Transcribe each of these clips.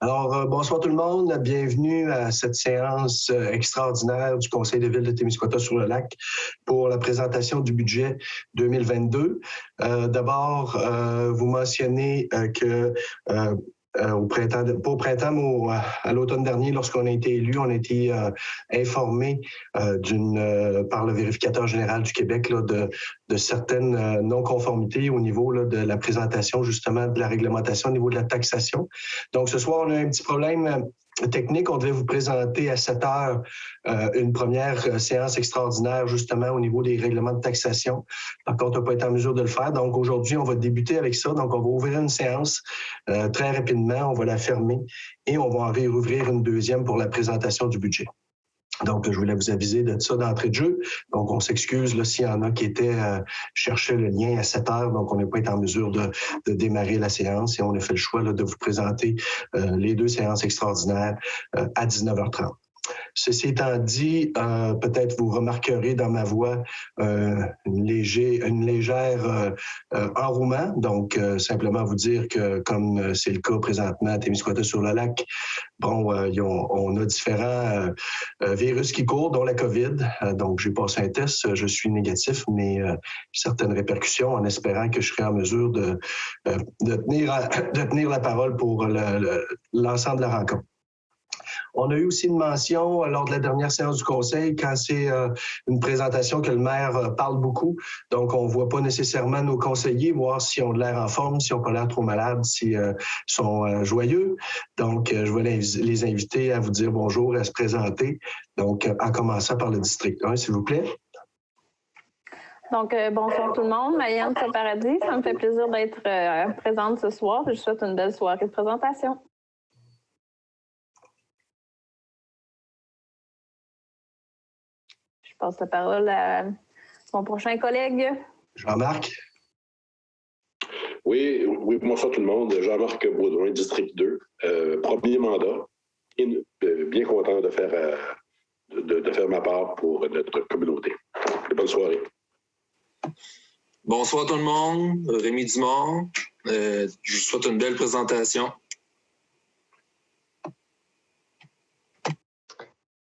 Bonsoir tout le monde. Bienvenue à cette séance extraordinaire du Conseil de ville de Témiscouata-sur-le-Lac pour la présentation du budget 2022. D'abord, vous mentionnez que au printemps, pas au printemps, mais à l'automne dernier, lorsqu'on a été élu, on a été informé par le vérificateur général du Québec là, de certaines non-conformités au niveau là, de la présentation justement de la réglementation au niveau de la taxation. Donc ce soir, on a un petit problème technique. On devait vous présenter à 7 heures une première séance extraordinaire justement au niveau des règlements de taxation. Par contre, on n'a pas été en mesure de le faire. Donc aujourd'hui, on va débuter avec ça. Donc on va ouvrir une séance très rapidement. On va la fermer et on va en réouvrir une deuxième pour la présentation du budget. Donc, je voulais vous aviser de ça d'entrée de jeu. Donc, on s'excuse s'il y en a qui étaient chercher le lien à 7 heures. Donc, on n'a pas été en mesure de démarrer la séance et on a fait le choix là, de vous présenter les deux séances extraordinaires à 19h30. Ceci étant dit, peut-être vous remarquerez dans ma voix une légère enrouement. Donc, simplement vous dire que comme c'est le cas présentement à Témiscouata-sur-le-Lac, bon, on a différents virus qui courent, dont la COVID. Donc, j'ai passé un test, je suis négatif, mais certaines répercussions en espérant que je serai en mesure de tenir la parole pour l'ensemble de la rencontre. On a eu aussi une mention lors de la dernière séance du Conseil quand c'est une présentation que le maire parle beaucoup. Donc, on ne voit pas nécessairement nos conseillers, voir s'ils ont de l'air en forme, s'ils n'ont pas l'air trop malades, s'ils sont joyeux. Donc, je vais les inviter à vous dire bonjour et à se présenter. Donc, en commençant par le district 1, s'il vous plaît. Donc, bonsoir tout le monde. Maïane Paradis, ça me fait plaisir d'être présente ce soir. Je vous souhaite une belle soirée de présentation. Je passe la parole à mon prochain collègue. Jean-Marc. Oui, bonsoir tout le monde. Jean-Marc Baudouin, district 2, premier mandat. Et, bien content de faire ma part pour notre communauté. Bonne soirée. Bonsoir tout le monde. Rémi Dumont. Je vous souhaite une belle présentation.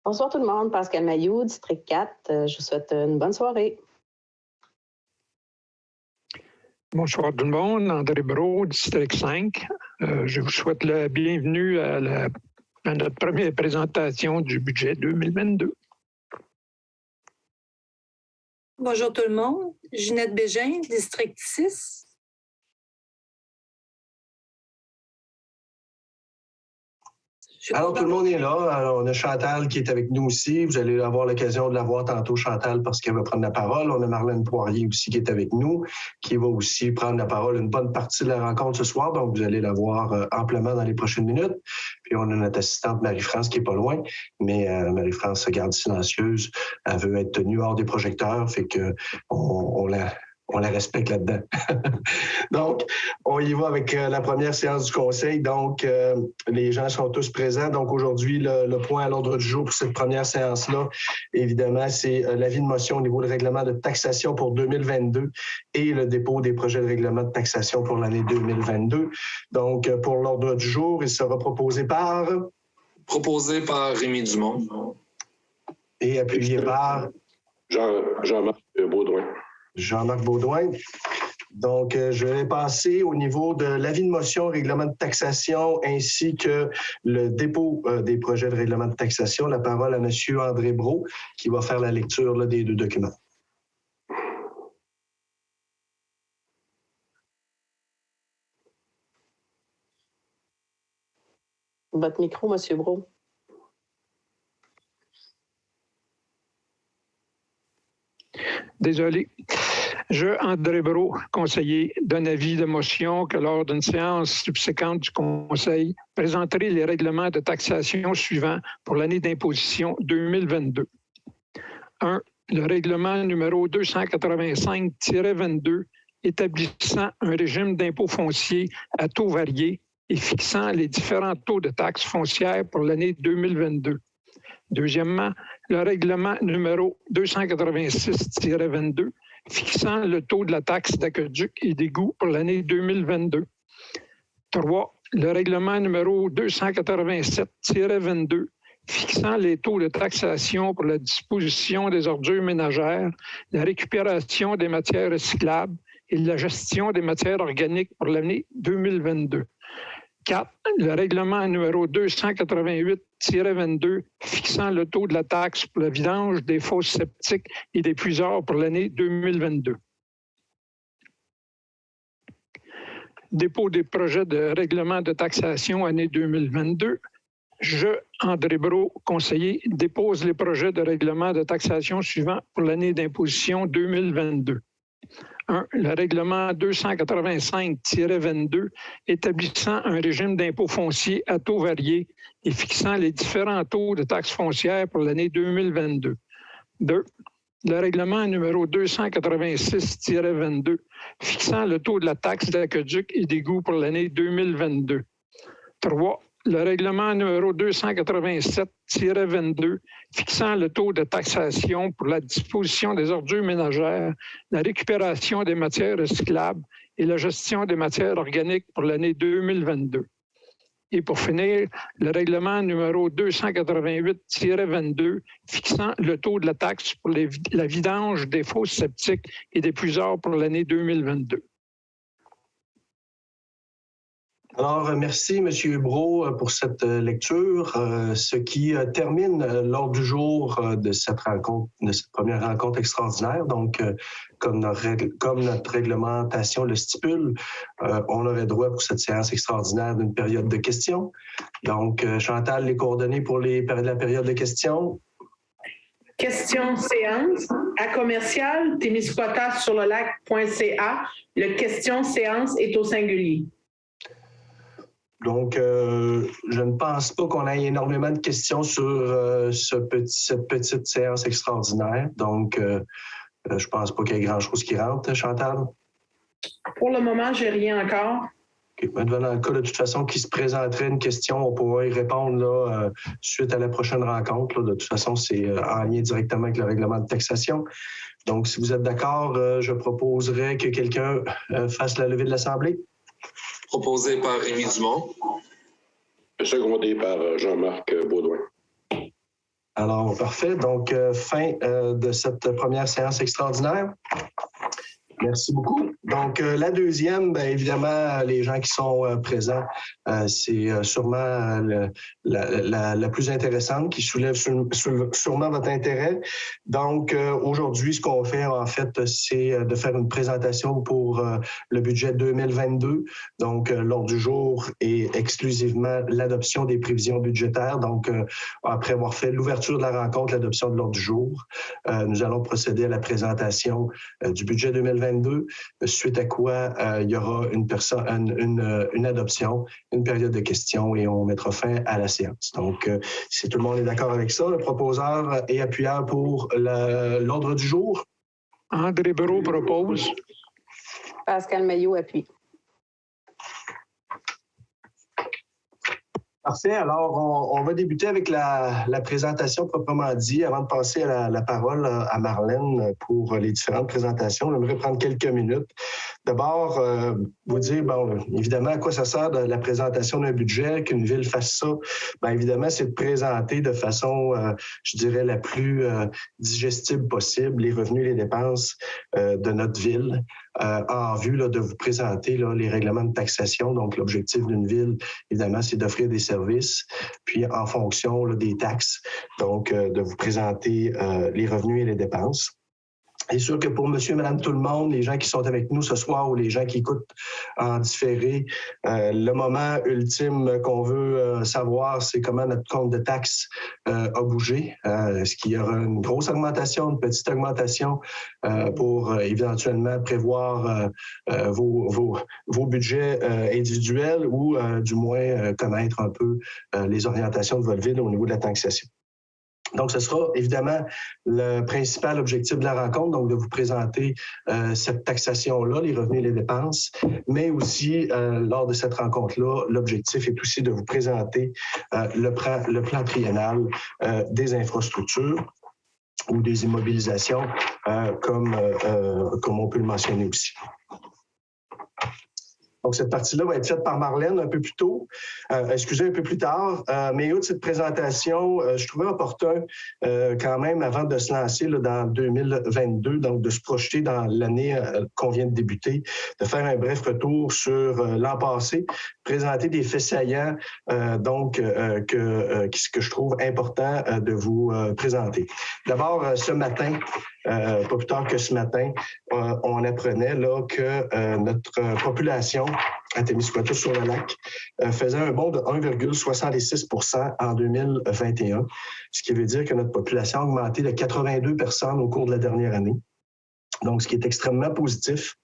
Bonsoir tout le monde, Pascal Mailloux, district 4. Je vous souhaite une bonne soirée. Bonsoir tout le monde, André Brault, district 5. Je vous souhaite la bienvenue à notre première présentation du budget 2022. Bonjour tout le monde, Ginette Bégin, district 6. Alors, tout le monde est là. Alors, on a Chantal qui est avec nous aussi. Vous allez avoir l'occasion de la voir tantôt, Chantal, parce qu'elle va prendre la parole. On a Marlène Poirier aussi qui est avec nous, qui va aussi prendre la parole une bonne partie de la rencontre ce soir. Donc, vous allez la voir amplement dans les prochaines minutes. Puis, on a notre assistante Marie-France qui est pas loin, mais Marie-France se garde silencieuse. Elle veut être tenue hors des projecteurs, fait que on la respecte là-dedans. Donc, on y va avec la première séance du Conseil. Donc, les gens sont tous présents. Donc, aujourd'hui, le point à l'ordre du jour pour cette première séance-là, évidemment, c'est l'avis de motion au niveau du règlement de taxation pour 2022 et le dépôt des projets de règlement de taxation pour l'année 2022. Donc, pour l'ordre du jour, il sera proposé par... Proposé par Rémi Dumont. Et appuyé par... Jean-Marc Baudouin. Jean-Marc Baudouin. Donc, je vais passer au niveau de l'avis de motion, règlement de taxation, ainsi que le dépôt des projets de règlement de taxation. La parole à M. André Brault, qui va faire la lecture là, des deux documents. Votre micro, M. Brault. Désolé. Je, André Brault, conseiller, donne avis de motion que lors d'une séance subséquente du Conseil, présenterai les règlements de taxation suivants pour l'année d'imposition 2022. 1. Le règlement numéro 285-22 établissant un régime d'impôt foncier à taux variés et fixant les différents taux de taxes foncières pour l'année 2022. Deuxièmement, le règlement numéro 286-22 fixant le taux de la taxe d'aqueduc et d'égout pour l'année 2022. 3. le règlement numéro 287-22 fixant les taux de taxation pour la disposition des ordures ménagères, la récupération des matières recyclables et la gestion des matières organiques pour l'année 2022. 4. Le règlement numéro 288-22 fixant le taux de la taxe pour le vidange des fosses septiques et des puisards pour l'année 2022. Dépôt des projets de règlement de taxation année 2022. Je, André Brault, conseiller, dépose les projets de règlement de taxation suivants pour l'année d'imposition 2022. 1. Le règlement 285-22 établissant un régime d'impôt foncier à taux variés et fixant les différents taux de taxes foncières pour l'année 2022. 2. Le règlement numéro 286-22 fixant le taux de la taxe d'aqueduc et d'égout pour l'année 2022. 3. Le règlement numéro 287-22 fixant le taux de taxation pour la disposition des ordures ménagères, la récupération des matières recyclables et la gestion des matières organiques pour l'année 2022. Et pour finir, le règlement numéro 288-22 fixant le taux de la taxe pour la vidange des fosses septiques et des puisards pour l'année 2022. Alors, merci, M. Brault, pour cette lecture, ce qui termine l'ordre du jour de cette rencontre, de cette première rencontre extraordinaire. Donc, comme notre réglementation le stipule, on aurait droit pour cette séance extraordinaire d'une période de questions. Donc, Chantal, les coordonnées pour la période de questions. Question séance à commercial témiscouata-sur-le-lac.ca. Le question séance est au singulier. Donc, je ne pense pas qu'on ait énormément de questions sur cette petite séance extraordinaire. Donc, je ne pense pas qu'il y ait grand-chose qui rentre, Chantal. Pour le moment, je n'ai rien encore. Okay. Dans le cas, de toute façon, qui se présenterait une question, on pourra y répondre là, suite à la prochaine rencontre. Là. De toute façon, c'est en lien directement avec le règlement de taxation. Donc, si vous êtes d'accord, je proposerais que quelqu'un fasse la levée de l'Assemblée. Proposé par Rémi Dumont. Secondé par Jean-Marc Baudouin. Alors, parfait. Donc, fin de cette première séance extraordinaire. Merci beaucoup. Donc, la deuxième, bien évidemment, les gens qui sont présents, c'est sûrement la plus intéressante, qui soulève sûrement votre intérêt. Donc, aujourd'hui, ce qu'on fait, en fait, c'est de faire une présentation pour le budget 2022. Donc, l'ordre du jour est exclusivement l'adoption des prévisions budgétaires. Donc, après avoir fait l'ouverture de la rencontre, l'adoption de l'ordre du jour, nous allons procéder à la présentation du budget 2022. Suite à quoi il y aura une adoption, une période de questions et on mettra fin à la séance. Donc, si tout le monde est d'accord avec ça, le proposeur et appuyeur pour l'ordre du jour. André Brault propose. Pascal Mailloux appuie. Parfait. Alors, on va débuter avec la présentation proprement dit. Avant de passer la parole à Marlène pour les différentes présentations, j'aimerais prendre quelques minutes. D'abord, vous dire, bon, évidemment, à quoi ça sert de la présentation d'un budget, qu'une ville fasse ça? Bien, évidemment, c'est de présenter de façon, je dirais, la plus digestible possible les revenus et les dépenses de notre ville en vue là, de vous présenter là, les règlements de taxation. Donc, l'objectif d'une ville, évidemment, c'est d'offrir des services, puis en fonction là, des taxes, donc de vous présenter les revenus et les dépenses. C'est sûr que pour monsieur et madame tout le monde, les gens qui sont avec nous ce soir ou les gens qui écoutent en différé, le moment ultime qu'on veut savoir, c'est comment notre compte de taxes a bougé. Est-ce qu'il y aura une grosse augmentation, une petite augmentation pour éventuellement prévoir vos budgets individuels ou du moins connaître un peu les orientations de votre ville au niveau de la taxation. Donc, ce sera évidemment le principal objectif de la rencontre, donc de vous présenter cette taxation-là, les revenus et les dépenses, mais aussi, lors de cette rencontre-là, l'objectif est aussi de vous présenter le plan triennal des infrastructures ou des immobilisations, comme on peut le mentionner aussi. Donc, cette partie-là va être faite par Marlène un peu plus tôt, un peu plus tard. Mais outre cette présentation, je trouvais opportun quand même, avant de se lancer là, dans 2022, donc de se projeter dans l'année qu'on vient de débuter, de faire un bref retour sur l'an passé, présenter des faits saillants que je trouve important de vous présenter. D'abord, ce matin, pas plus tard que ce matin, on apprenait là, que notre population à Témiscouata-sur-le-Lac faisait un bond de 1,66 % en 2021, ce qui veut dire que notre population a augmenté de 82 personnes au cours de la dernière année. Donc, ce qui est extrêmement positif.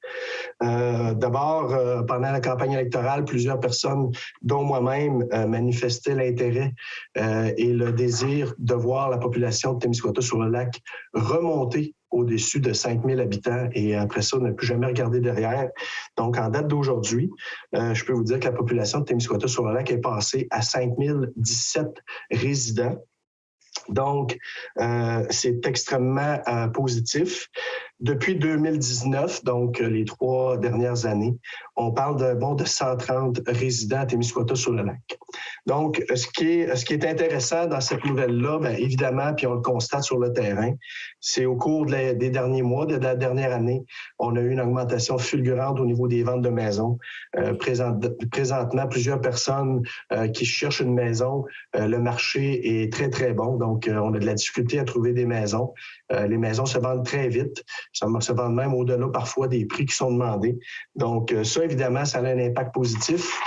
D'abord, pendant la campagne électorale, plusieurs personnes, dont moi-même, manifestaient l'intérêt et le désir de voir la population de Témiscouata-sur-le-Lac remonter au-dessus de 5 000 habitants et après ça, ne plus jamais regarder derrière. Donc, en date d'aujourd'hui, je peux vous dire que la population de Témiscouata-sur-le-Lac est passée à 5 017 résidents. Donc, c'est extrêmement positif. Depuis 2019, donc les 3 dernières années, on parle d'un bond de 130 résidents à Témiscouata-sur-le-Lac. Donc, ce qui est intéressant dans cette nouvelle-là, bien évidemment, puis on le constate sur le terrain, c'est au cours des derniers mois, de la dernière année, on a eu une augmentation fulgurante au niveau des ventes de maisons. Présentement, plusieurs personnes qui cherchent une maison, le marché est très, très bon. Donc, on a de la difficulté à trouver des maisons. Les maisons se vendent très vite. Ça se vend même au-delà parfois des prix qui sont demandés. Donc, ça, évidemment, ça a un impact positif.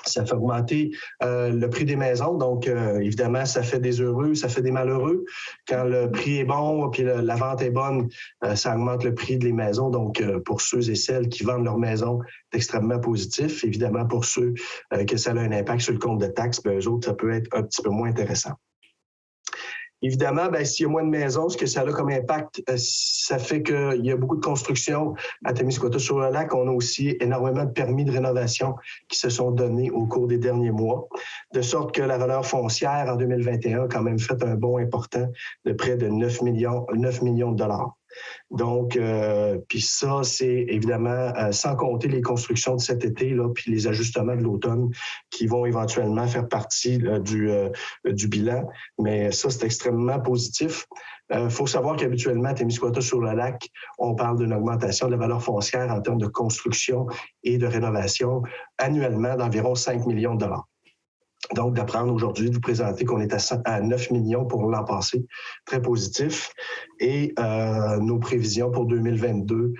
Ça fait augmenter le prix des maisons. Donc, évidemment, ça fait des heureux, ça fait des malheureux. Quand le prix est bon puis la vente est bonne, ça augmente le prix des maisons. Donc, pour ceux et celles qui vendent leur maison, c'est extrêmement positif. Évidemment, pour ceux que ça a un impact sur le compte de taxes, bien, eux autres, ça peut être un petit peu moins intéressant. Évidemment, bien, s'il y a moins de maisons, ce que ça a comme impact, ça fait qu'il y a beaucoup de construction à Témiscouata-sur-le-Lac. On a aussi énormément de permis de rénovation qui se sont donnés au cours des derniers mois, de sorte que la valeur foncière en 2021 a quand même fait un bond important de près de 9 millions de dollars. Donc, puis ça, c'est évidemment sans compter les constructions de cet été, là, puis les ajustements de l'automne qui vont éventuellement faire partie du bilan. Mais ça, c'est extrêmement positif. Faut savoir qu'habituellement, à Témiscouata-sur-le-Lac, on parle d'une augmentation de la valeur foncière en termes de construction et de rénovation annuellement d'environ 5 millions de dollars. Donc, d'apprendre aujourd'hui, de vous présenter qu'on est à 9 millions pour l'an passé, très positif. Et nos prévisions pour 2022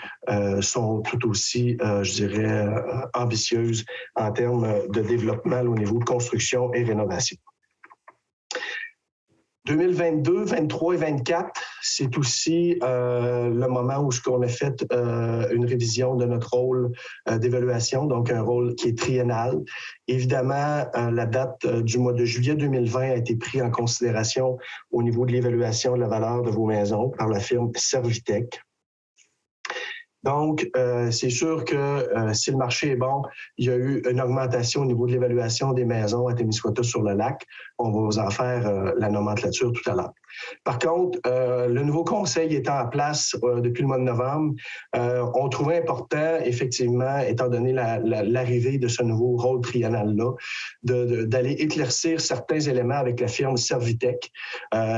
sont tout aussi, je dirais, ambitieuses en termes de développement au niveau de construction et rénovation. 2022, 23 et 24, c'est aussi le moment où on a fait une révision de notre rôle d'évaluation, donc un rôle qui est triennal. Évidemment, la date du mois de juillet 2020 a été prise en considération au niveau de l'évaluation de la valeur de vos maisons par la firme Servitec. Donc, c'est sûr que si le marché est bon, il y a eu une augmentation au niveau de l'évaluation des maisons à Témiscouata-sur-le-Lac. On va vous en faire la nomenclature tout à l'heure. Par contre, le nouveau conseil étant en place depuis le mois de novembre, on trouvait important, effectivement, étant donné l'arrivée de ce nouveau rôle triennal-là, d'aller éclaircir certains éléments avec la firme Servitec.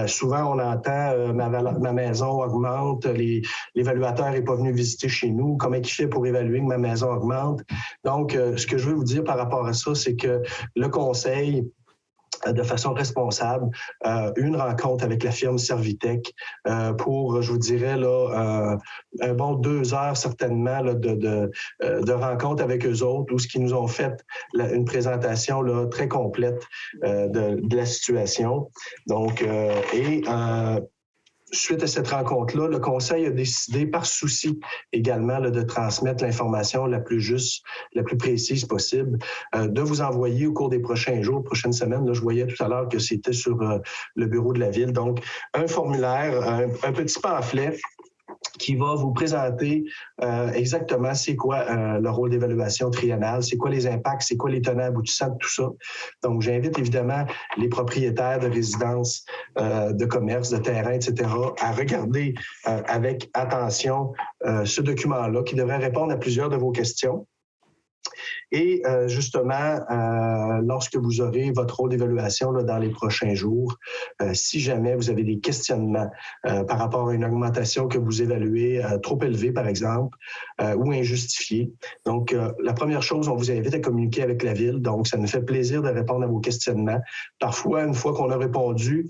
Souvent, on entend ma maison augmente, l'évaluateur n'est pas venu visiter chez nous, comment il fait pour évaluer que ma maison augmente. Donc, ce que je veux vous dire par rapport à ça, c'est que le conseil, de façon responsable, une rencontre avec la firme Servitec pour, je vous dirais, là, un bon 2 heures certainement là, de rencontre avec eux autres, où ce qu'ils nous ont fait une présentation là, très complète de la situation. Donc, suite à cette rencontre-là, le Conseil a décidé, par souci également là, de transmettre l'information la plus juste, la plus précise possible, de vous envoyer au cours des prochains jours, prochaines semaines. Là, je voyais tout à l'heure que c'était sur le bureau de la Ville. Donc, un formulaire, un petit pamphlet qui va vous présenter exactement c'est quoi le rôle d'évaluation triennale, c'est quoi les impacts, c'est quoi les tenants aboutissants de tout ça. Donc, j'invite évidemment les propriétaires de résidences, de commerces, de terrains, etc., à regarder avec attention ce document-là qui devrait répondre à plusieurs de vos questions. Et justement, lorsque vous aurez votre rôle d'évaluation dans les prochains jours, si jamais vous avez des questionnements par rapport à une augmentation que vous évaluez trop élevée, par exemple, ou injustifiée, donc la première chose, on vous invite à communiquer avec la Ville. Donc, ça nous fait plaisir de répondre à vos questionnements. Parfois, une fois qu'on a répondu,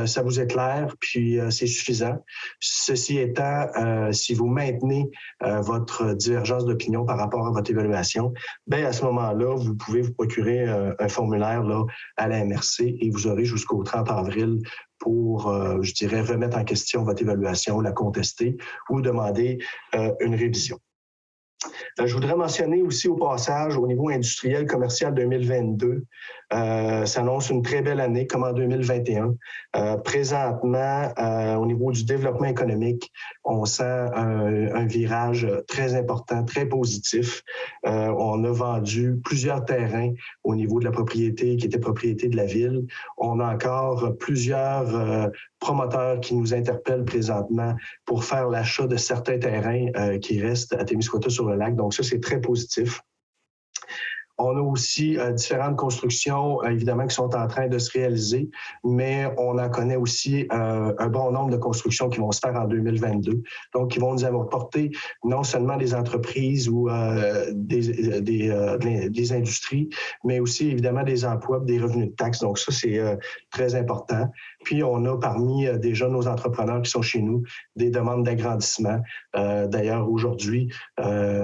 ça vous éclaire, puis c'est suffisant. Ceci étant, si vous maintenez votre divergence d'opinion par rapport à votre évaluation, bien, à ce moment-là, vous pouvez vous procurer un formulaire là, à la MRC et vous aurez jusqu'au 30 avril pour, je dirais, remettre en question votre évaluation, la contester ou demander une révision. Je voudrais mentionner aussi au passage, au niveau industriel commercial 2022, s'annonce une très belle année comme en 2021. Présentement, au niveau du développement économique, on sent un virage très important, très positif. On a vendu plusieurs terrains au niveau de la propriété qui était propriété de la Ville. On a encore plusieurs promoteurs qui nous interpellent présentement pour faire l'achat de certains terrains qui restent à Témiscouata-sur-le-Lac. Donc ça, c'est très positif. On a aussi différentes constructions, évidemment, qui sont en train de se réaliser, mais on en connaît aussi un bon nombre de constructions qui vont se faire en 2022, donc qui vont nous apporter non seulement des entreprises ou des industries, mais aussi, évidemment, des emplois, des revenus de taxes. Donc ça, c'est très important. Puis, on a parmi déjà nos entrepreneurs qui sont chez nous des demandes d'agrandissement. D'ailleurs, aujourd'hui,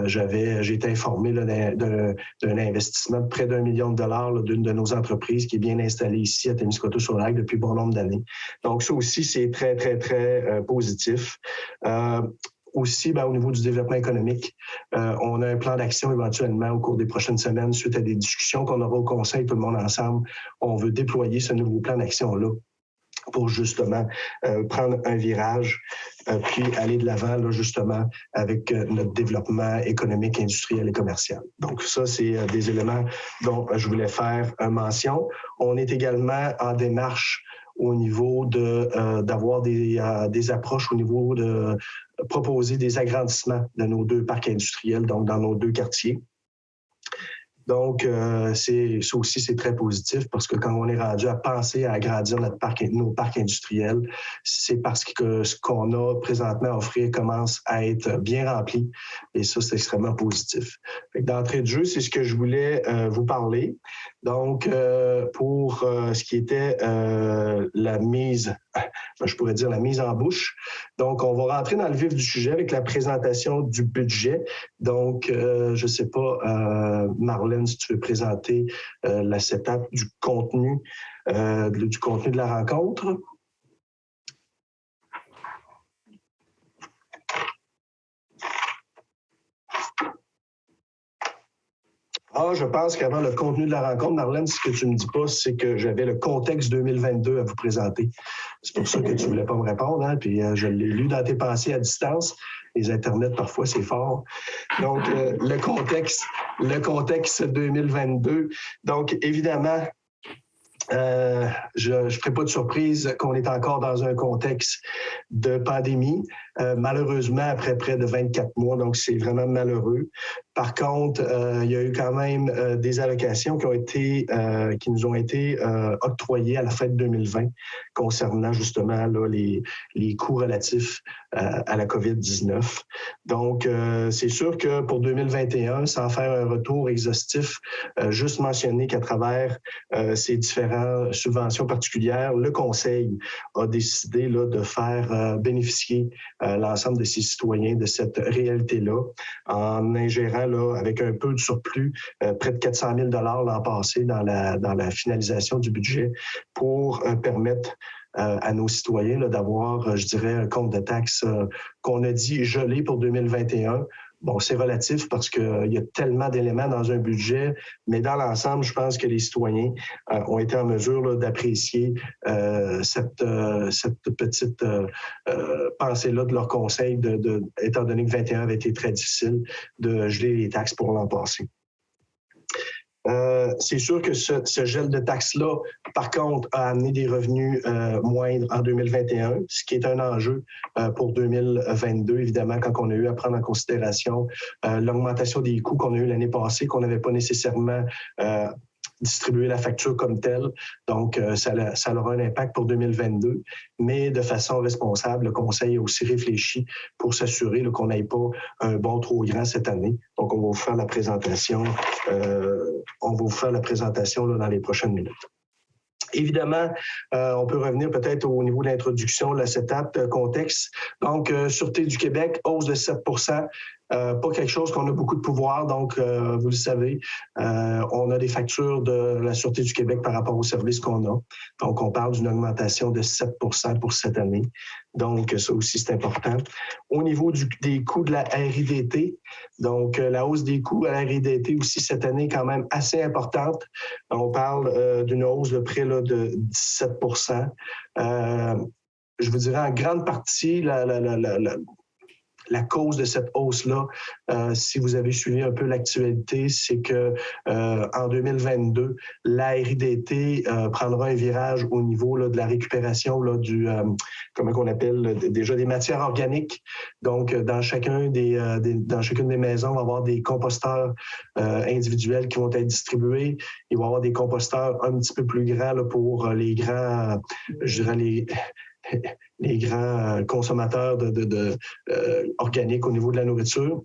j'ai été informé d'un investissement de près d'1 million de dollars d'une de nos entreprises qui est bien installée ici à Témiscouata-sur-le-Lac depuis bon nombre d'années. Donc, ça aussi, c'est très, très, très positif. Aussi, au niveau du développement économique, on a un plan d'action éventuellement au cours des prochaines semaines suite à des discussions qu'on aura au Conseil, tout le monde ensemble. On veut déployer ce nouveau plan d'action-là pour justement prendre un virage puis aller de l'avant là, justement avec notre développement économique, industriel et commercial. Donc ça, c'est des éléments dont je voulais faire mention. On est également en démarche au niveau d'avoir des approches au niveau de proposer des agrandissements de nos 2 parcs industriels, donc dans nos 2 quartiers. Donc, ça aussi, c'est très positif parce que quand on est rendu à penser à agrandir nos parcs industriels, c'est parce que ce qu'on a présentement à offrir commence à être bien rempli et ça, c'est extrêmement positif. D'entrée de jeu, c'est ce que je voulais vous parler. Donc, pour ce qui était la mise, je pourrais dire la mise en bouche. Donc, on va rentrer dans le vif du sujet avec la présentation du budget. Donc, je ne sais pas, Marlène, si tu veux présenter la setup du contenu de la rencontre. Je pense qu'avant le contenu de la rencontre, Marlène, ce que tu ne me dis pas, c'est que j'avais le contexte 2022 à vous présenter. C'est pour ça que tu ne voulais pas me répondre, hein? Puis je l'ai lu dans tes pensées à distance. Les Internets, parfois, c'est fort. Donc, le contexte 2022. Donc, évidemment, je ne ferai pas de surprise qu'on est encore dans un contexte de pandémie, malheureusement après près de 24 mois, donc c'est vraiment malheureux. Par contre, il y a eu quand même des allocations qui nous ont été octroyées à la fin de 2020 concernant justement là, les coûts relatifs à la COVID-19. Donc, c'est sûr que pour 2021, sans faire un retour exhaustif, juste mentionner qu'à travers ces différentes subventions particulières, le Conseil a décidé là, de faire bénéficier l'ensemble de ses citoyens de cette réalité-là en ingérant là, avec un peu de surplus, près de 400 000 $ l'an passé dans la finalisation du budget pour permettre à nos citoyens là, d'avoir, je dirais, un compte de taxes qu'on a dit gelé pour 2021. Bon, c'est relatif parce qu'il y a tellement d'éléments dans un budget, mais dans l'ensemble, je pense que les citoyens ont été en mesure là, d'apprécier cette petite pensée-là de leur conseil, étant donné que 2021 avait été très difficile, de geler les taxes pour l'an passé. C'est sûr que ce gel de taxes-là, par contre, a amené des revenus moindres en 2021, ce qui est un enjeu pour 2022, évidemment, quand on a eu à prendre en considération l'augmentation des coûts qu'on a eu l'année passée, qu'on n'avait pas nécessairement distribuer la facture comme telle. Donc, ça aura un impact pour 2022, mais de façon responsable, le Conseil a aussi réfléchi pour s'assurer qu'on n'aille pas un bond trop grand cette année. Donc, on va vous faire la présentation, là, dans les prochaines minutes. Évidemment, on peut revenir peut-être au niveau de l'introduction, la setup, contexte. Donc, Sûreté du Québec, hausse de 7 pas quelque chose qu'on a beaucoup de pouvoir, donc vous le savez, on a des factures de la Sûreté du Québec par rapport aux services qu'on a. Donc, on parle d'une augmentation de 7 pour cette année. Donc, ça aussi, c'est important. Au niveau des coûts de la RIDT, donc la hausse des coûts à la RIDT aussi cette année est quand même assez importante. On parle d'une hausse de près là, de 17 je vous dirais en grande partie, la cause de cette hausse-là, si vous avez suivi un peu l'actualité, c'est que en 2022, la RIDT prendra un virage au niveau là, de la récupération là, comment on appelle déjà des matières organiques. Donc, dans chacune des maisons, on va avoir des composteurs individuels qui vont être distribués. Il va y avoir des composteurs un petit peu plus grands là, pour les grands, je dirais les grands consommateurs organiques au niveau de la nourriture.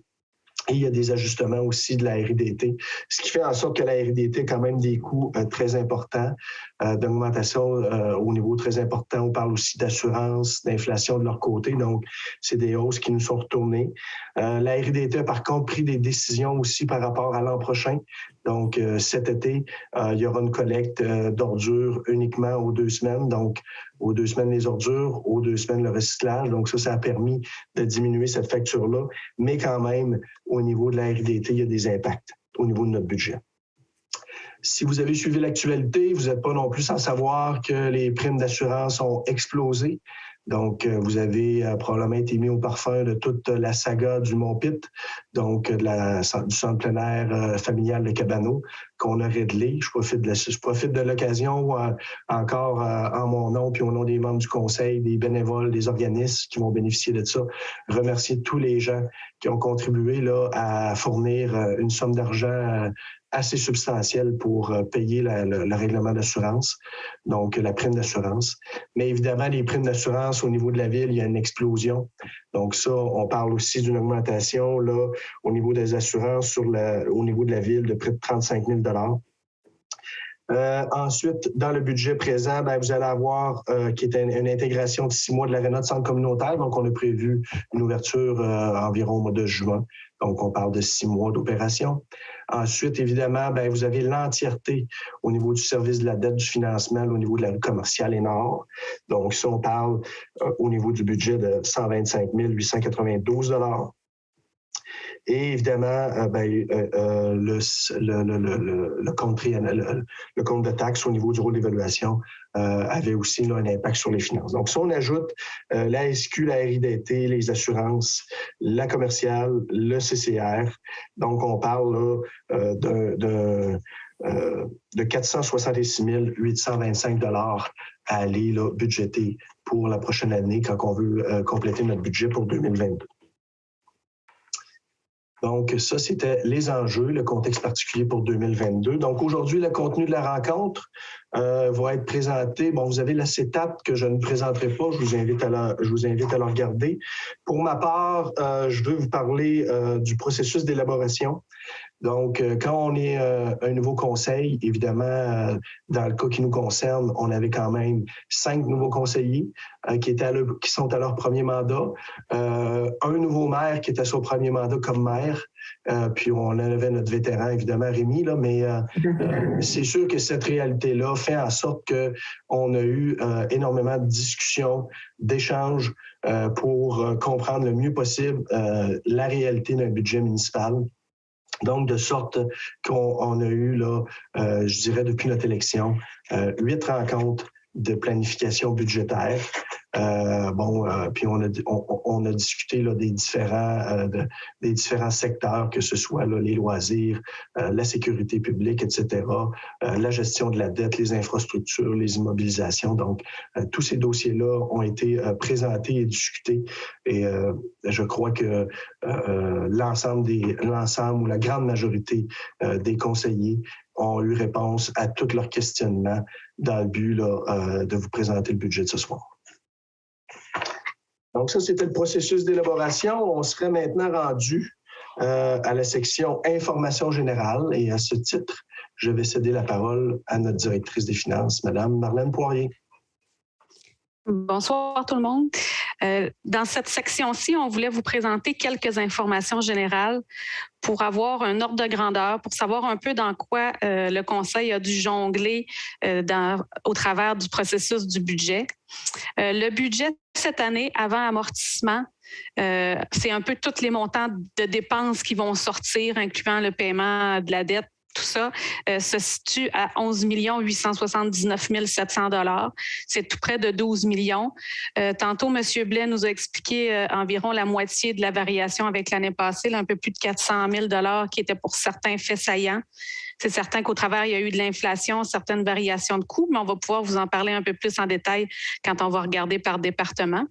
Et il y a des ajustements aussi de la RIDT, ce qui fait en sorte que la RIDT a quand même des coûts très importants, d'augmentation au niveau très important. On parle aussi d'assurance, d'inflation de leur côté. Donc, c'est des hausses qui nous sont retournées. La RIDT a par contre pris des décisions aussi par rapport à l'an prochain. Donc, cet été, il y aura une collecte d'ordures uniquement aux 2 semaines. Donc, aux 2 semaines les ordures, aux 2 semaines le recyclage. Donc, ça a permis de diminuer cette facture-là. Mais quand même, au niveau de la RIDT, il y a des impacts au niveau de notre budget. Si vous avez suivi l'actualité, vous n'êtes pas non plus sans savoir que les primes d'assurance ont explosé. Donc, vous avez probablement été mis au parfum de toute la saga du Mont-Pitt, donc du centre plein air familial de Cabano, qu'on a réglé. Je profite de l'occasion encore en mon nom puis au nom des membres du Conseil, des bénévoles, des organismes qui vont bénéficier de ça, remercier tous les gens qui ont contribué là, à fournir une somme d'argent assez substantielle pour payer le règlement d'assurance, donc la prime d'assurance. Mais évidemment, les primes d'assurance au niveau de la ville, il y a une explosion. Donc ça, on parle aussi d'une augmentation là, au niveau des assurances au niveau de la ville de près de 35 000 ensuite, dans le budget présent, vous allez avoir qui est une intégration de 6 mois de l'aréna de centre communautaire. Donc, on a prévu une ouverture environ au mois de juin. Donc, on parle de 6 mois d'opération. Ensuite, évidemment, vous avez l'entièreté au niveau du service de la dette du financement, au niveau de la rue commerciale et nord. Donc, ça, on parle au niveau du budget de 125 892 $. Et évidemment, le compte de taxes au niveau du rôle d'évaluation avait aussi là, un impact sur les finances. Donc, si on ajoute la SQ, la RIDT, les assurances, la commerciale, le CCR, donc on parle là, de 466 825 $ à aller là, budgéter pour la prochaine année quand on veut compléter notre budget pour 2022. Donc, ça, c'était les enjeux, le contexte particulier pour 2022. Donc, aujourd'hui, le contenu de la rencontre va être présenté. Bon, vous avez la setup que je ne présenterai pas. Je vous invite à la regarder. Pour ma part, je veux vous parler du processus d'élaboration. Donc, quand on est un nouveau conseil, évidemment, dans le cas qui nous concerne, on avait quand même 5 nouveaux conseillers qui sont à leur premier mandat, un nouveau maire qui était à son premier mandat comme maire, puis on avait notre vétéran, évidemment, Rémi, là, mais c'est sûr que cette réalité-là fait en sorte qu'on a eu énormément de discussions, d'échanges pour comprendre le mieux possible la réalité d'un budget municipal. Donc, de sorte qu'on a eu, là, je dirais, depuis notre élection, 8 rencontres de planification budgétaire. Puis on a discuté là, des différents secteurs, que ce soit là, les loisirs, la sécurité publique, etc., la gestion de la dette, les infrastructures, les immobilisations. Donc, tous ces dossiers-là ont été présentés et discutés. Et je crois que l'ensemble ou la grande majorité des conseillers ont eu réponse à tous leurs questionnements dans le but là, de vous présenter le budget de ce soir. Donc ça, c'était le processus d'élaboration. On serait maintenant rendu à la section information générale. Et à ce titre, je vais céder la parole à notre directrice des finances, Mme Marlène Poirier. Bonsoir tout le monde. Dans cette section-ci, on voulait vous présenter quelques informations générales pour avoir un ordre de grandeur, pour savoir un peu dans quoi le Conseil a dû jongler au travers du processus du budget. Le budget cette année, avant amortissement, c'est un peu tous les montants de dépenses qui vont sortir, incluant le paiement de la dette. Tout ça se situe à 11 879 700 $. C'est tout près de 12 millions. Tantôt, M. Blais nous a expliqué environ la moitié de la variation avec l'année passée, là, un peu plus de 400 000 $ qui étaient pour certains faits saillants. C'est certain qu'au travers, il y a eu de l'inflation, certaines variations de coûts, mais on va pouvoir vous en parler un peu plus en détail quand on va regarder par département.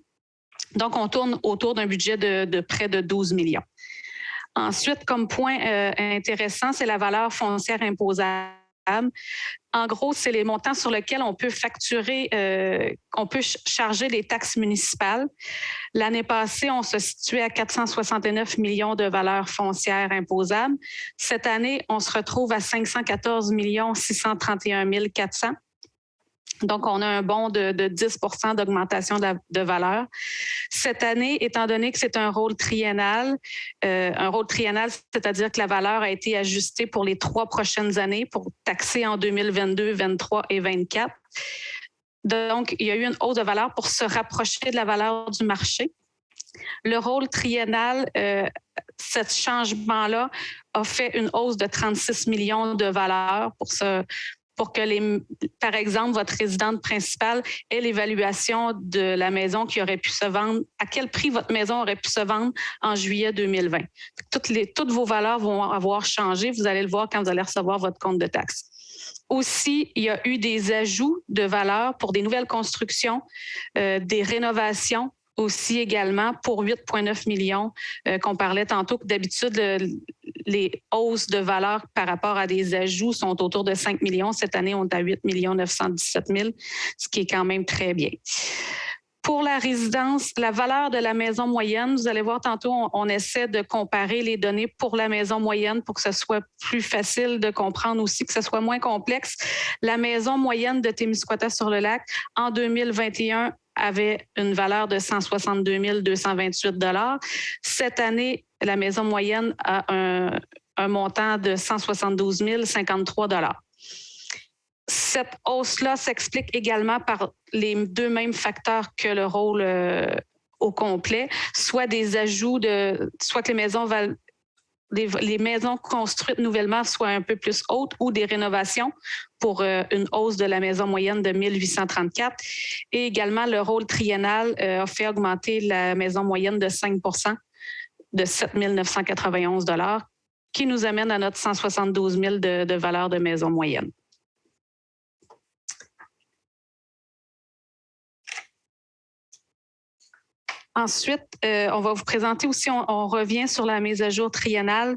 Donc, on tourne autour d'un budget de près de 12 millions. Ensuite, comme point intéressant, c'est la valeur foncière imposable. En gros, c'est les montants sur lesquels on peut facturer, on peut charger les taxes municipales. L'année passée, on se situait à 469 millions de valeur foncière imposable. Cette année, on se retrouve à 514 631 400. Donc, on a un bond de 10 % d'augmentation de valeur. Cette année, étant donné que c'est un rôle triennal, c'est-à-dire que la valeur a été ajustée pour les 3 prochaines années pour taxer en 2022, 2023 et 2024. Donc, il y a eu une hausse de valeur pour se rapprocher de la valeur du marché. Le rôle triennal, ce changement-là a fait une hausse de 36 millions de valeur pour que, par exemple, votre résidente principale ait l'évaluation de la maison qui aurait pu se vendre, à quel prix votre maison aurait pu se vendre en juillet 2020. Toutes vos valeurs vont avoir changé. Vous allez le voir quand vous allez recevoir votre compte de taxes. Aussi, il y a eu des ajouts de valeur pour des nouvelles constructions, des rénovations, aussi également pour 8,9 millions qu'on parlait tantôt, que d'habitude, les hausses de valeur par rapport à des ajouts sont autour de 5 millions. Cette année, on est à 8 917 000, ce qui est quand même très bien. Pour la résidence, la valeur de la maison moyenne, vous allez voir tantôt, on essaie de comparer les données pour la maison moyenne pour que ce soit plus facile de comprendre aussi, que ce soit moins complexe. La maison moyenne de Témiscouata-sur-le-Lac, en 2021, avait une valeur de 162 228 $. Cette année, la maison moyenne a un montant de 172 053 $. Cette hausse-là s'explique également par les deux mêmes facteurs que le rôle au complet, soit des ajouts soit que les maisons construites nouvellement soient un peu plus hautes ou des rénovations pour une hausse de la maison moyenne de 1834. Et également, le rôle triennal a fait augmenter la maison moyenne de 5 % de 7 991 $, qui nous amène à notre 172 000 de valeur de maison moyenne. Ensuite, on va vous présenter aussi, on revient sur la mise à jour triennale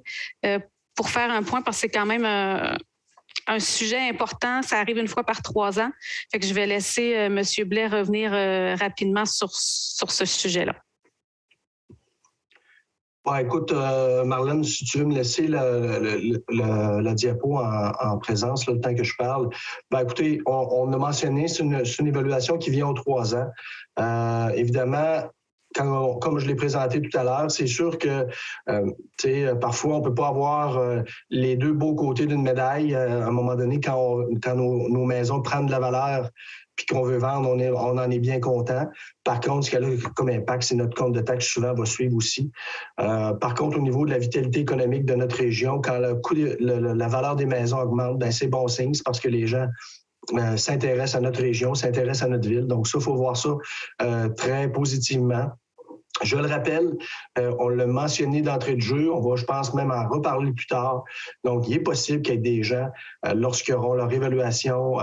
pour faire un point, parce que c'est quand même un sujet important. Ça arrive une fois par 3 ans. Fait que je vais laisser M. Blais revenir rapidement sur ce sujet-là. Bon, écoute, Marlène, si tu veux me laisser la diapo en présence, là, le temps que je parle. Ben, écoutez, on a mentionné, c'est une évaluation qui vient aux 3 ans. Évidemment, comme je l'ai présenté tout à l'heure, c'est sûr que parfois, on ne peut pas avoir les deux beaux côtés d'une médaille. À un moment donné, quand nos maisons prennent de la valeur puis qu'on veut vendre, on en est bien content. Par contre, ce qu'elle a comme impact, c'est notre compte de taxe souvent va suivre aussi. Par contre, au niveau de la vitalité économique de notre région, quand la valeur des maisons augmente, ben c'est bon signe, c'est parce que les gens s'intéresse à notre région, s'intéresse à notre ville. Donc ça, il faut voir ça très positivement. Je le rappelle, on l'a mentionné d'entrée de jeu, on va, je pense, même en reparler plus tard. Donc, il est possible qu'il y ait des gens, lorsqu'ils auront leur évaluation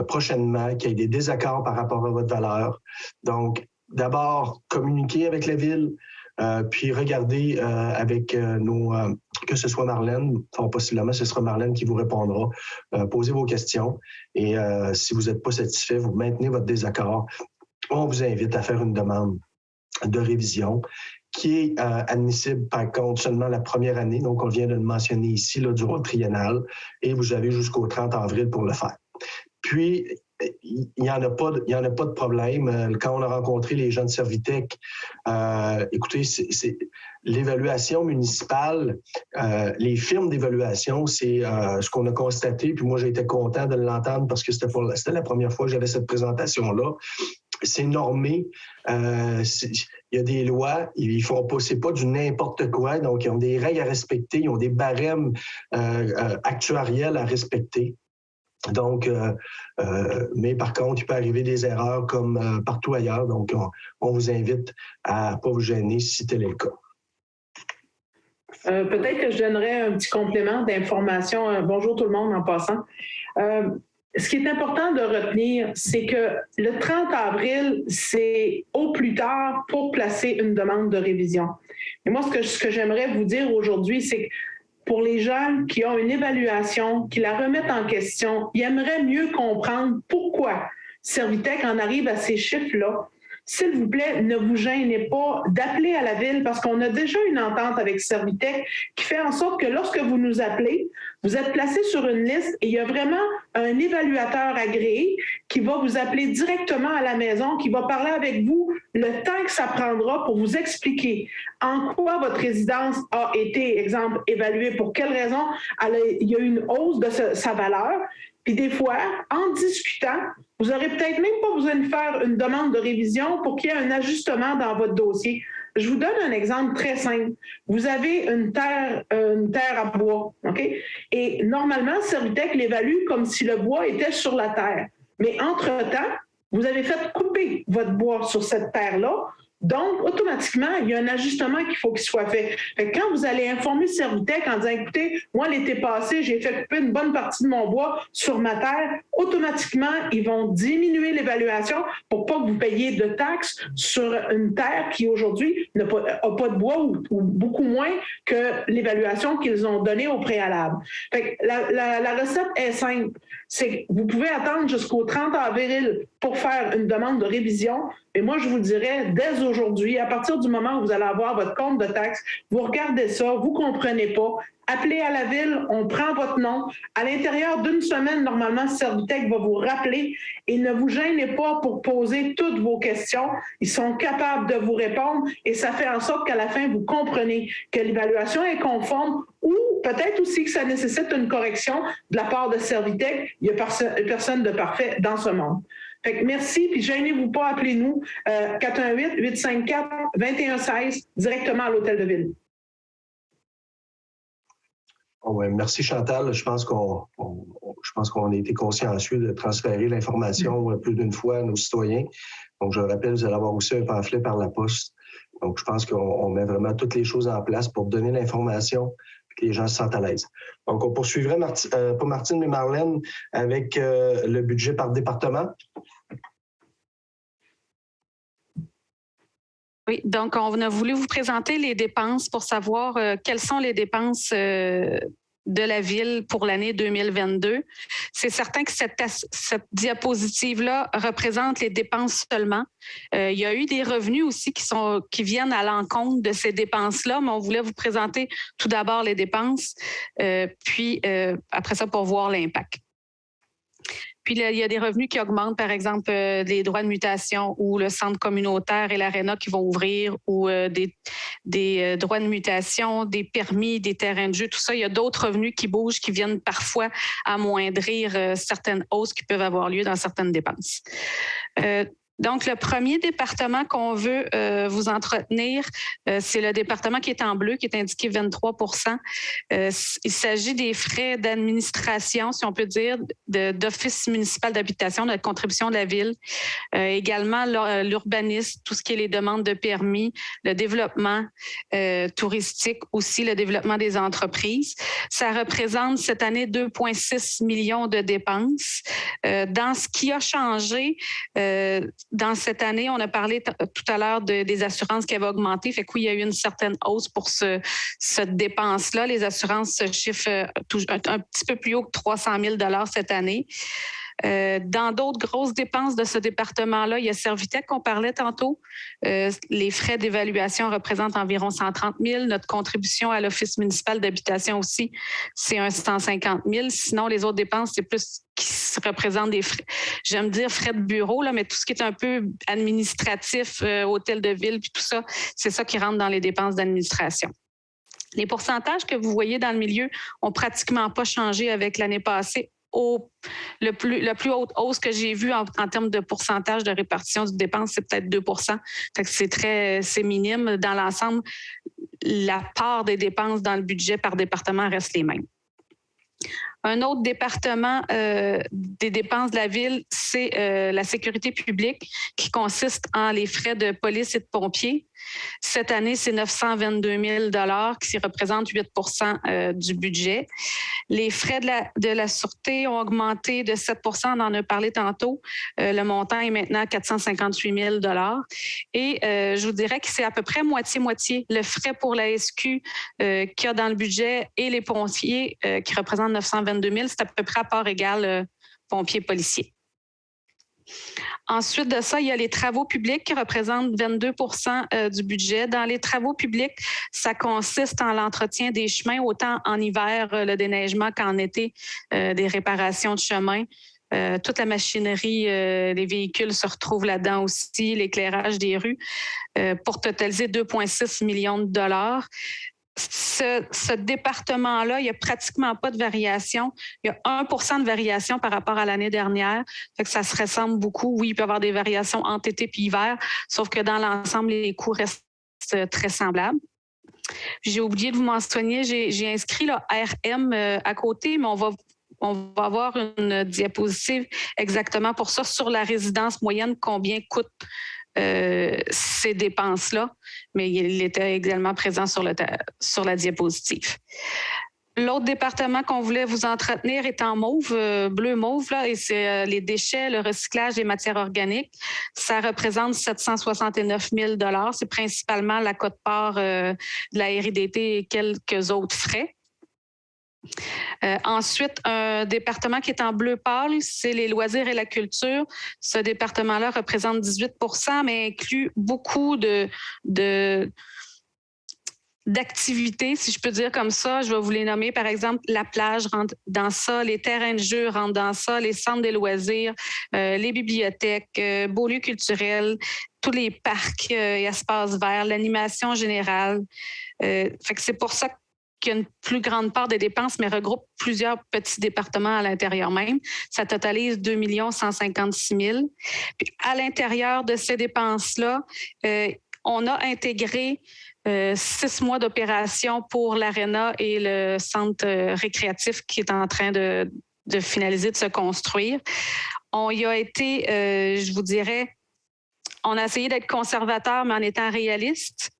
prochainement, qu'il y ait des désaccords par rapport à votre valeur. Donc, d'abord, communiquer avec la ville, puis regarder avec que ce soit Marlène, enfin, possiblement ce sera Marlène qui vous répondra, posez vos questions et si vous n'êtes pas satisfait, vous maintenez votre désaccord. On vous invite à faire une demande de révision qui est admissible par contre seulement la première année, donc on vient de le mentionner ici, là, durant le triennal, et vous avez jusqu'au 30 avril pour le faire. Puis, il n'y en a pas de problème. Quand on a rencontré les gens de Servitec, écoutez, c'est l'évaluation municipale, les firmes d'évaluation, c'est ce qu'on a constaté, puis moi j'ai été content de l'entendre parce que c'était la première fois que j'avais cette présentation-là. C'est normé, il y a des lois, ils font pas, c'est pas du n'importe quoi, donc ils ont des règles à respecter, ils ont des barèmes actuariels à respecter. Donc, mais par contre, il peut arriver des erreurs comme partout ailleurs, donc on vous invite à ne pas vous gêner si tel est le cas. Peut-être que je donnerais un petit complément d'information. Bonjour tout le monde en passant. Ce qui est important de retenir, c'est que le 30 avril, c'est au plus tard pour placer une demande de révision. Et moi, ce que j'aimerais vous dire aujourd'hui, c'est que pour les gens qui ont une évaluation, qui la remettent en question, ils aimeraient mieux comprendre pourquoi Servitec en arrive à ces chiffres-là. S'il vous plaît, ne vous gênez pas d'appeler à la ville parce qu'on a déjà une entente avec Servitec qui fait en sorte que lorsque vous nous appelez, vous êtes placé sur une liste et il y a vraiment un évaluateur agréé qui va vous appeler directement à la maison, qui va parler avec vous le temps que ça prendra pour vous expliquer en quoi votre résidence a été, exemple, évaluée, pour quelle raison il y a une hausse de sa valeur. Puis des fois, en discutant, vous n'aurez peut-être même pas besoin de faire une demande de révision pour qu'il y ait un ajustement dans votre dossier. Je vous donne un exemple très simple. Vous avez une terre à bois, OK? Et normalement, Servitec l'évalue comme si le bois était sur la terre. Mais entre-temps, vous avez fait couper votre bois sur cette terre-là. Donc, automatiquement, il y a un ajustement qu'il faut qu'il soit fait. Fait que quand vous allez informer Servitec en disant, écoutez, moi, l'été passé, j'ai fait couper une bonne partie de mon bois sur ma terre, automatiquement, ils vont diminuer l'évaluation pour pas que vous payiez de taxes sur une terre qui, aujourd'hui, n'a pas de bois ou beaucoup moins que l'évaluation qu'ils ont donnée au préalable. Fait que la recette est simple. C'est que vous pouvez attendre jusqu'au 30 avril pour faire une demande de révision. Et moi, je vous dirais, dès aujourd'hui, à partir du moment où vous allez avoir votre compte de taxes, vous regardez ça, vous ne comprenez pas, appelez à la ville, on prend votre nom. À l'intérieur d'une semaine, normalement, Servitec va vous rappeler et ne vous gênez pas pour poser toutes vos questions. Ils sont capables de vous répondre et ça fait en sorte qu'à la fin, vous comprenez que l'évaluation est conforme ou peut-être aussi que ça nécessite une correction de la part de Servitec. Il n'y a personne de parfait dans ce monde. Fait que merci, puis gênez-vous pas, appelez-nous 418-854-2116 directement à l'Hôtel de Ville. Oh ouais, merci Chantal. Je pense qu'on a été consciencieux de transférer l'information plus d'une fois à nos citoyens. Donc, je rappelle, vous allez avoir aussi un pamphlet par la poste. Donc, je pense qu'on met vraiment toutes les choses en place pour donner l'information et que les gens se sentent à l'aise. Donc, on poursuivrait, pas Martine, mais Marlène, avec le budget par département. Oui, donc on a voulu vous présenter les dépenses pour savoir quelles sont les dépenses de la Ville pour l'année 2022. C'est certain que cette diapositive-là représente les dépenses seulement. Il y a eu des revenus aussi qui viennent à l'encontre de ces dépenses-là, mais on voulait vous présenter tout d'abord les dépenses, puis après ça, pour voir l'impact. Puis il y a des revenus qui augmentent, par exemple, les droits de mutation ou le centre communautaire et l'aréna qui vont ouvrir ou des droits de mutation, des permis, des terrains de jeu, tout ça. Il y a d'autres revenus qui bougent, qui viennent parfois amoindrir certaines hausses qui peuvent avoir lieu dans certaines dépenses. Donc, le premier département qu'on veut vous entretenir, c'est le département qui est en bleu, qui est indiqué 23 Il s'agit des frais d'administration, si on peut dire, d'office municipal d'habitation, de contribution de la ville. Également, l'urbanisme, tout ce qui est les demandes de permis, le développement touristique, aussi le développement des entreprises. Ça représente cette année 2,6 millions de dépenses. Dans ce qui a changé, dans cette année, on a parlé tout à l'heure des assurances qui avaient augmenté. Fait que oui, il y a eu une certaine hausse pour cette dépense-là. Les assurances se chiffrent un petit peu plus haut que 300 000 $ cette année. Dans d'autres grosses dépenses de ce département-là, il y a Servitec qu'on parlait tantôt. Les frais d'évaluation représentent environ 130 000. Notre contribution à l'Office municipal d'habitation aussi, c'est un 150 000. Sinon, les autres dépenses, c'est plus qui représentent des frais, j'aime dire frais de bureau, là, mais tout ce qui est un peu administratif, hôtel de ville, puis tout ça, c'est ça qui rentre dans les dépenses d'administration. Les pourcentages que vous voyez dans le milieu ont pratiquement pas changé avec l'année passée. La plus haute hausse que j'ai vue en termes de pourcentage de répartition du dépense, c'est peut-être 2 Fait que c'est minime. Dans l'ensemble, la part des dépenses dans le budget par département reste les mêmes. Un autre département des dépenses de la ville, c'est la sécurité publique, qui consiste en les frais de police et de pompiers. Cette année, c'est 922 000 $ qui représentent 8 du budget. Les frais de la sûreté ont augmenté de 7 on en a parlé tantôt. Le montant est maintenant 458 000 $. Et je vous dirais que c'est à peu près moitié-moitié. Le frais pour la SQ qu'il y a dans le budget et les pompiers qui représentent 922 000, c'est à peu près à part égale pompiers-policiers. Ensuite de ça, il y a les travaux publics qui représentent 22 du budget. Dans les travaux publics, ça consiste en l'entretien des chemins, autant en hiver, le déneigement qu'en été, des réparations de chemins. Toute la machinerie, les véhicules se retrouvent là-dedans aussi, l'éclairage des rues, pour totaliser 2,6 millions de $. Ce département-là, il n'y a pratiquement pas de variation. Il y a 1 de variation par rapport à l'année dernière. Fait que ça se ressemble beaucoup. Oui, il peut y avoir des variations entre été et hiver, sauf que dans l'ensemble, les coûts restent très semblables. J'ai oublié de vous mentionner, j'ai inscrit le RM à côté, mais on va avoir une diapositive exactement pour ça sur la résidence moyenne, combien coûte ces dépenses-là, mais il était également présent sur la diapositive. L'autre département qu'on voulait vous entretenir est en mauve, bleu-mauve, là, et c'est les déchets, le recyclage des matières organiques. Ça représente 769 000 $. C'est principalement la quote-part de la RIDT et quelques autres frais. Ensuite, un département qui est en bleu pâle, c'est les loisirs et la culture. Ce département-là représente 18 mais inclut beaucoup d'activités, si je peux dire comme ça. Je vais vous les nommer. Par exemple, la plage rentre dans ça, les terrains de jeu rentrent dans ça, les centres des loisirs, les bibliothèques, beaux lieux culturels, tous les parcs et espaces verts, l'animation générale. Fait que c'est pour ça qu'il y a une plus grande part des dépenses, mais regroupe plusieurs petits départements à l'intérieur même. Ça totalise 2 156 000. Puis à l'intérieur de ces dépenses-là, on a intégré 6 mois d'opération pour l'Arena et le centre récréatif qui est en train de finaliser, de se construire. On y a été, je vous dirais, on a essayé d'être conservateur, mais en étant réaliste.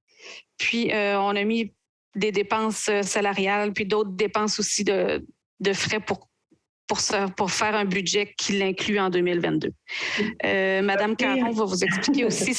Puis, on a mis des dépenses salariales, puis d'autres dépenses aussi de frais pour faire un budget qui l'inclut en 2022. Madame Caron va vous expliquer aussi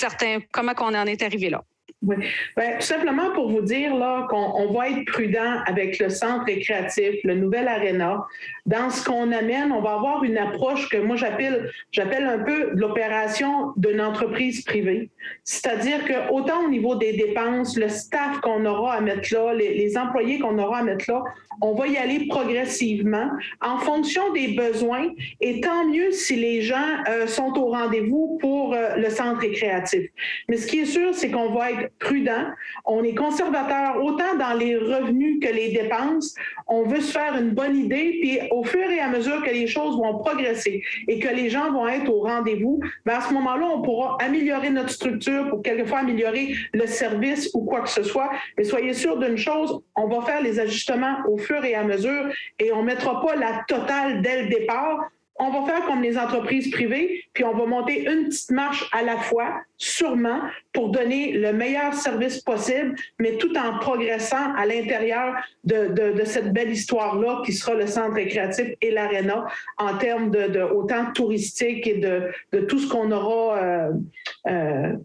comment on en est arrivé là. Oui. Bien, tout simplement pour vous dire là, qu'on va être prudent avec le centre récréatif, le nouvel Arena. Dans ce qu'on amène, on va avoir une approche que moi j'appelle un peu de l'opération d'une entreprise privée. C'est-à-dire que autant au niveau des dépenses, le staff qu'on aura à mettre là, les employés qu'on aura à mettre là, on va y aller progressivement en fonction des besoins et tant mieux si les gens sont au rendez-vous pour le centre récréatif. Mais ce qui est sûr, c'est qu'on va être prudent, on est conservateur autant dans les revenus que les dépenses. On veut se faire une bonne idée, puis au fur et à mesure que les choses vont progresser et que les gens vont être au rendez-vous, bien à ce moment-là, on pourra améliorer notre structure pour quelquefois améliorer le service ou quoi que ce soit. Mais soyez sûr d'une chose, on va faire les ajustements au fur et à mesure et on ne mettra pas la totale dès le départ. On va faire comme les entreprises privées, puis on va monter une petite marche à la fois, sûrement, pour donner le meilleur service possible, mais tout en progressant à l'intérieur de cette belle histoire-là qui sera le centre récréatif et l'aréna en termes de autant touristique et de tout ce qu'on aura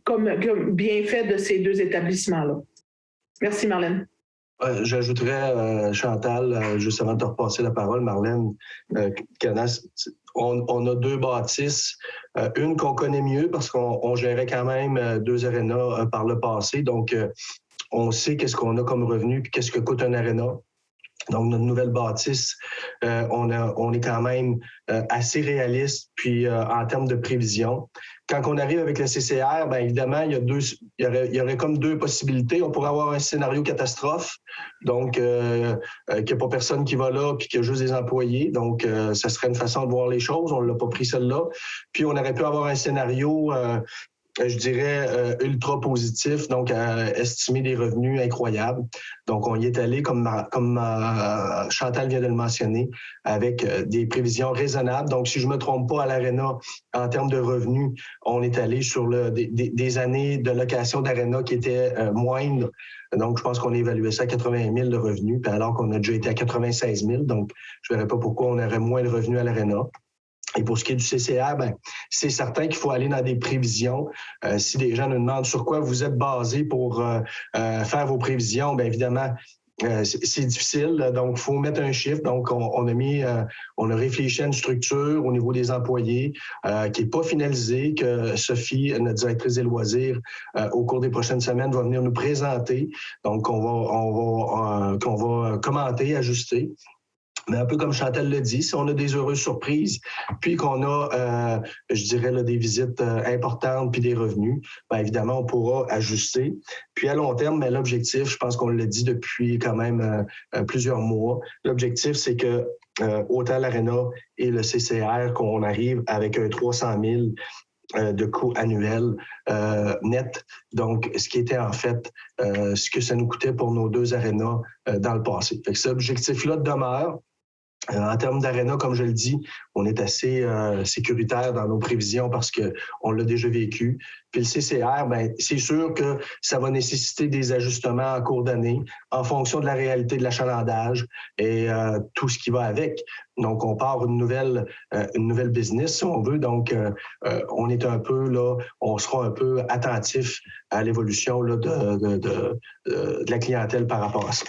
comme bienfait de ces deux établissements-là. Merci, Marlène. J'ajouterais, Chantal, juste avant de te repasser la parole, Marlène, Canas, on a deux bâtisses, une qu'on connaît mieux parce qu'on gérait quand même deux arénas par le passé, donc on sait qu'est-ce qu'on a comme revenu puis qu'est-ce que coûte un aréna. Donc, notre nouvelle bâtisse, on est quand même assez réaliste, puis en termes de prévision. Quand on arrive avec le CCR, bien évidemment, il y aurait comme deux possibilités. On pourrait avoir un scénario catastrophe, donc qu'il n'y a pas personne qui va là, puis qu'il y a juste des employés. Donc, ça serait une façon de voir les choses. On ne l'a pas pris celle-là. Puis, on aurait pu avoir un scénario je dirais, ultra positif, donc estimer des revenus incroyables. Donc, on y est allé, comme Chantal vient de le mentionner, avec des prévisions raisonnables. Donc, si je ne me trompe pas, à l'Arena, en termes de revenus, on est allé sur des années de location d'Arena qui étaient moindres. Donc, je pense qu'on a évalué ça à 80 000 de revenus, puis alors qu'on a déjà été à 96 000. Donc, je ne verrais pas pourquoi on aurait moins de revenus à l'Arena. Et pour ce qui est du CCR, ben, c'est certain qu'il faut aller dans des prévisions. Si des gens nous demandent sur quoi vous êtes basé pour faire vos prévisions, bien évidemment, c'est difficile. Donc, il faut mettre un chiffre. Donc, on a réfléchi à une structure au niveau des employés qui n'est pas finalisée, que Sophie, notre directrice des loisirs, au cours des prochaines semaines, va venir nous présenter. Donc, qu'on va commenter, ajuster. Mais un peu comme Chantal le dit, si on a des heureuses surprises, puis qu'on a, je dirais, là, des visites importantes puis des revenus, bien évidemment, on pourra ajuster. Puis à long terme, bien, l'objectif, je pense qu'on l'a dit depuis quand même plusieurs mois, l'objectif, c'est que autant l'Arena et le CCR, qu'on arrive avec un 300 000 de coût annuel net. Donc, ce qui était en fait ce que ça nous coûtait pour nos deux arénas dans le passé. Fait que cet objectif-là demeure. En termes d'aréna, comme je le dis, on est assez sécuritaire dans nos prévisions parce qu'on l'a déjà vécu. Puis le CCR, bien, c'est sûr que ça va nécessiter des ajustements en cours d'année en fonction de la réalité de l'achalandage et tout ce qui va avec. Donc, on part une nouvelle business, si on veut. Donc, on est un peu là, on sera un peu attentif à l'évolution là, de la clientèle par rapport à ça.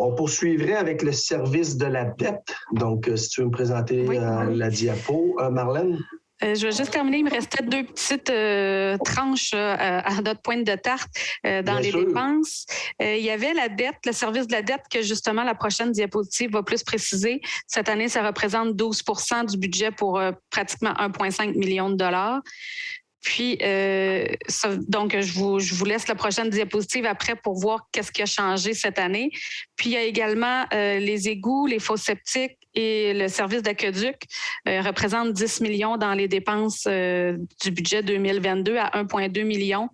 On poursuivrait avec le service de la dette. Donc, si tu veux me présenter la diapo, Marlène. Je vais juste terminer. Il me restait deux petites tranches à notre pointe de tarte dans les dépenses. Il y avait la dette, le service de la dette que justement la prochaine diapositive va plus préciser. Cette année, ça représente 12 % du budget pour pratiquement 1,5 million de dollars. Puis, donc, je vous laisse la prochaine diapositive après pour voir qu'est-ce qui a changé cette année. Puis, il y a également les égouts, les fosses septiques et le service d'aqueduc représentent 10 millions dans les dépenses du budget 2022 à 1,2 million.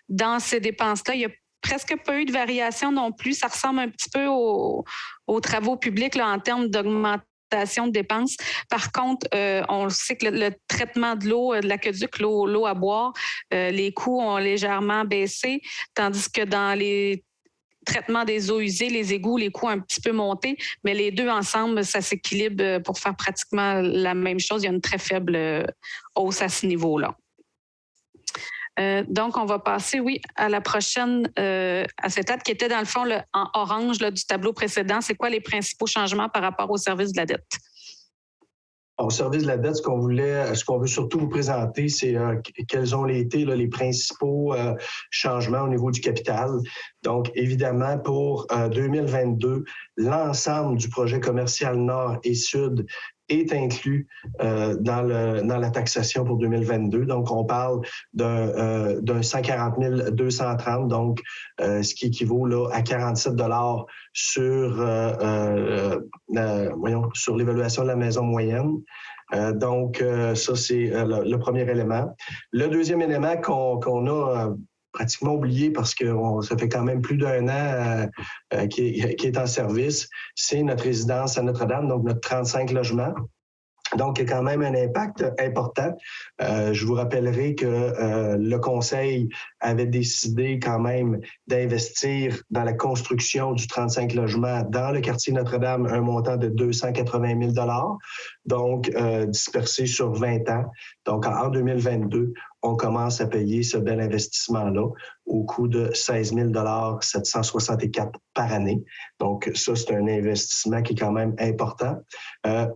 Dans ces dépenses-là, il y a presque pas eu de variation non plus. Ça ressemble un petit peu aux travaux publics là, en termes d'augmentation de dépenses. Par contre, on sait que le traitement de l'eau, de l'aqueduc, l'eau à boire, les coûts ont légèrement baissé, tandis que dans les traitements des eaux usées, les égouts, les coûts ont un petit peu monté, mais les deux ensemble, ça s'équilibre pour faire pratiquement la même chose. Il y a une très faible hausse à ce niveau-là. Donc, on va passer, à la prochaine, à cette étape qui était dans le fond en orange là, du tableau précédent. C'est quoi les principaux changements par rapport au service de la dette? Au service de la dette, ce qu'on veut surtout vous présenter, c'est quels ont été là, les principaux changements au niveau du capital. Donc, évidemment, pour 2022, l'ensemble du projet commercial Nord et Sud est inclus dans la taxation pour 2022. Donc, on parle d'un 140 230, donc ce qui équivaut là, à 47 $ sur l'évaluation de la maison moyenne. Donc, ça, c'est le premier élément. Le deuxième élément qu'on a pratiquement oublié parce que ça fait quand même plus d'1 an qui est en service, c'est notre résidence à Notre-Dame, donc notre 35 logements. Donc, il y a quand même un impact important. Je vous rappellerai que le Conseil avait décidé quand même d'investir dans la construction du 35 logements dans le quartier Notre-Dame, un montant de 280 000 $, donc dispersé sur 20 ans. Donc, en 2022, on commence à payer ce bel investissement-là au coût de 16 764 $ par année. Donc, ça, c'est un investissement qui est quand même important.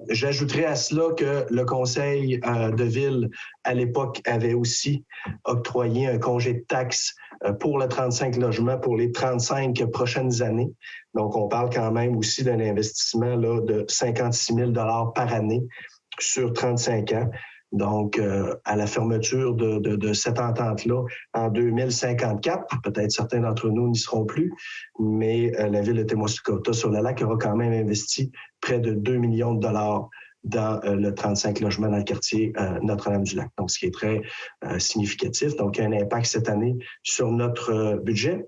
J'ajouterai à cela que le conseil de ville, à l'époque, avait aussi octroyé un congé de taxes pour le 35 logements pour les 35 prochaines années. Donc, on parle quand même aussi d'un investissement là, de 56 000 $ par année sur 35 ans. Donc, à la fermeture de cette entente-là, en 2054, peut-être certains d'entre nous n'y seront plus, mais la ville de Témiscouata-sur-le-Lac aura quand même investi près de 2 millions de $ dans le 35 logements dans le quartier Notre-Dame-du-Lac. Donc, ce qui est très significatif. Donc, il y a un impact cette année sur notre budget.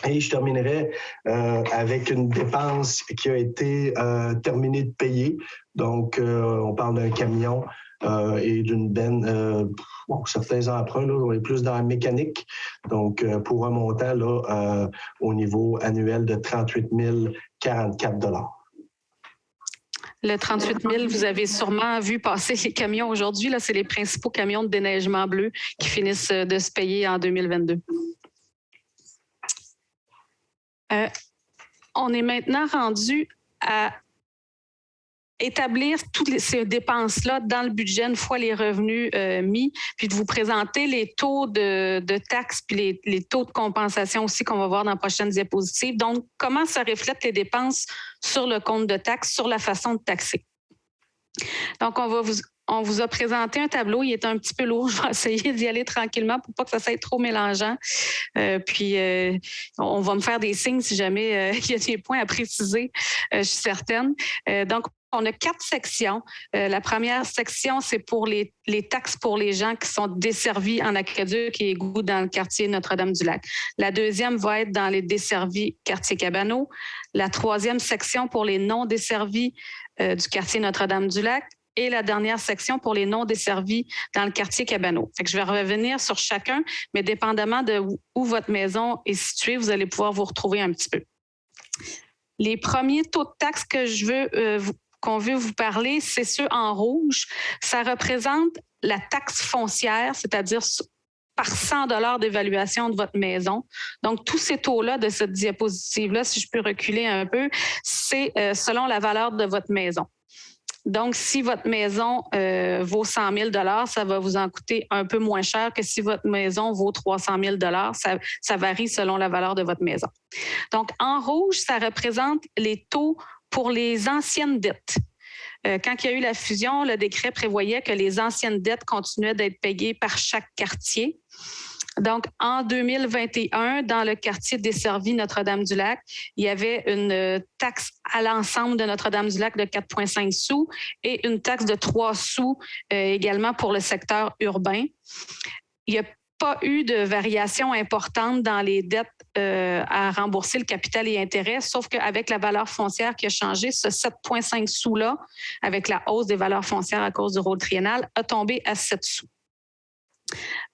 Et je terminerai avec une dépense qui a été terminée de payer. Donc, on parle d'un camion et d'une benne. Certains emprunts, là, on est plus dans la mécanique. Donc, pour un montant là, au niveau annuel de 38 044 $. Le 38 000, vous avez sûrement vu passer les camions aujourd'hui. Là, c'est les principaux camions de déneigement bleu qui finissent de se payer en 2022. On est maintenant rendu à établir toutes ces dépenses-là dans le budget une fois les revenus mis, puis de vous présenter les taux de taxes puis les taux de compensation aussi qu'on va voir dans les prochaines diapositives. Donc, comment ça reflète les dépenses sur le compte de taxes, sur la façon de taxer. Donc, on vous a présenté un tableau. Il est un petit peu lourd. Je vais essayer d'y aller tranquillement pour pas que ça soit trop mélangeant. Puis, on va me faire des signes si jamais il y a des points à préciser, je suis certaine. Donc, on a 4 sections. La première section, c'est pour les taxes pour les gens qui sont desservis en aqueduc et égouts dans le quartier Notre-Dame-du-Lac. La deuxième va être dans les desservis quartier Cabano. La troisième section pour les non desservis du quartier Notre-Dame-du-Lac. Et la dernière section pour les non desservis dans le quartier Cabano. Fait que je vais revenir sur chacun, mais dépendamment de où votre maison est située, vous allez pouvoir vous retrouver un petit peu. Les premiers taux de taxes que je veux qu'on veut vous parler, c'est ceux en rouge. Ça représente la taxe foncière, c'est-à-dire par 100 $ d'évaluation de votre maison. Donc, tous ces taux-là de cette diapositive-là, si je peux reculer un peu, c'est selon la valeur de votre maison. Donc, si votre maison vaut 100 000 $, ça va vous en coûter un peu moins cher que si votre maison vaut 300 000 $. Ça varie selon la valeur de votre maison. Donc, en rouge, ça représente les taux pour les anciennes dettes. Quand il y a eu la fusion, le décret prévoyait que les anciennes dettes continuaient d'être payées par chaque quartier. Donc, en 2021, dans le quartier desservi Notre-Dame-du-Lac, il y avait une taxe à l'ensemble de Notre-Dame-du-Lac de 4,5 sous et une taxe de 3 sous également pour le secteur urbain. Il n'y a pas eu de variation importante dans les dettes à rembourser, le capital et intérêts, sauf qu'avec la valeur foncière qui a changé, ce 7,5 sous-là, avec la hausse des valeurs foncières à cause du rôle triennal, a tombé à 7 sous.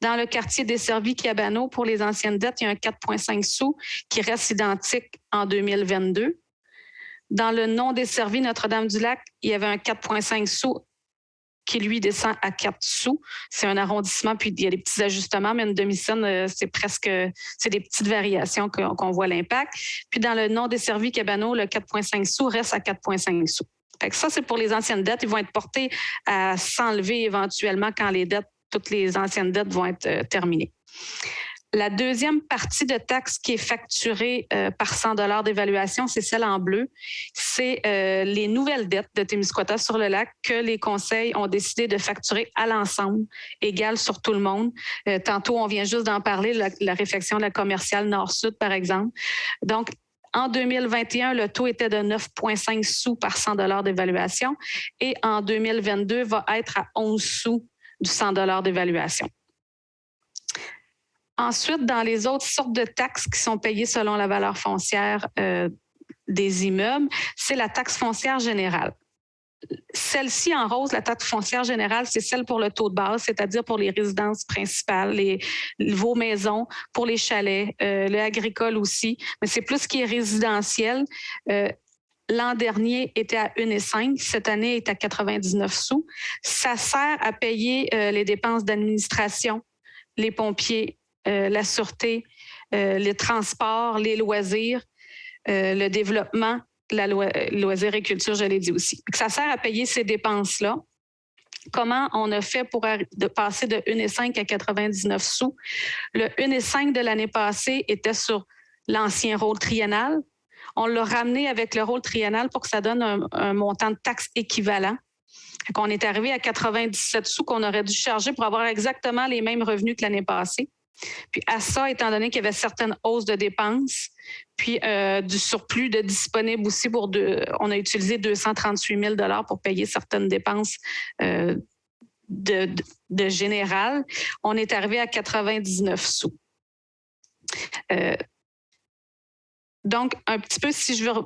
Dans le quartier desservi Cabano, pour les anciennes dettes, il y a un 4,5 sous qui reste identique en 2022. Dans le non desservi Notre-Dame-du-Lac, il y avait un 4,5 sous qui, lui, descend à 4 sous. C'est un arrondissement, puis il y a des petits ajustements, mais une demi-scène, c'est des petites variations qu'on voit l'impact. Puis dans le non desservi Cabano, le 4,5 sous reste à 4,5 sous. Fait que ça, c'est pour les anciennes dettes. Ils vont être portés à s'enlever éventuellement quand toutes les anciennes dettes vont être terminées. La deuxième partie de taxe qui est facturée par 100 $ d'évaluation, c'est celle en bleu. C'est les nouvelles dettes de Témiscouata sur le lac que les conseils ont décidé de facturer à l'ensemble, égal sur tout le monde. Tantôt, on vient juste d'en parler, la réfection de la commerciale Nord-Sud, par exemple. Donc, en 2021, le taux était de 9,5 sous par 100 $ d'évaluation et en 2022, va être à 11 sous du 100 $ d'évaluation. Ensuite, dans les autres sortes de taxes qui sont payées selon la valeur foncière des immeubles, c'est la taxe foncière générale. Celle-ci en rose, la taxe foncière générale, c'est celle pour le taux de base, c'est-à-dire pour les résidences principales, vos maisons, pour les chalets, le agricole aussi, mais c'est plus ce qui est résidentiel. L'an dernier était à 1,5, cette année est à 99 sous. Ça sert à payer les dépenses d'administration, les pompiers, la sûreté, les transports, les loisirs, le développement, loisirs et culture, je l'ai dit aussi. Ça sert à payer ces dépenses-là. Comment on a fait pour passer de 1,5 à 99 sous? Le 1,5 de l'année passée était sur l'ancien rôle triennal. On l'a ramené avec le rôle triennal pour que ça donne un montant de taxe équivalent. On est arrivé à 97 sous qu'on aurait dû charger pour avoir exactement les mêmes revenus que l'année passée. Puis à ça, étant donné qu'il y avait certaines hausses de dépenses, puis du surplus de disponible aussi on a utilisé 238 000 $ pour payer certaines dépenses de général. On est arrivé à 99 sous. Donc, un petit peu, si je veux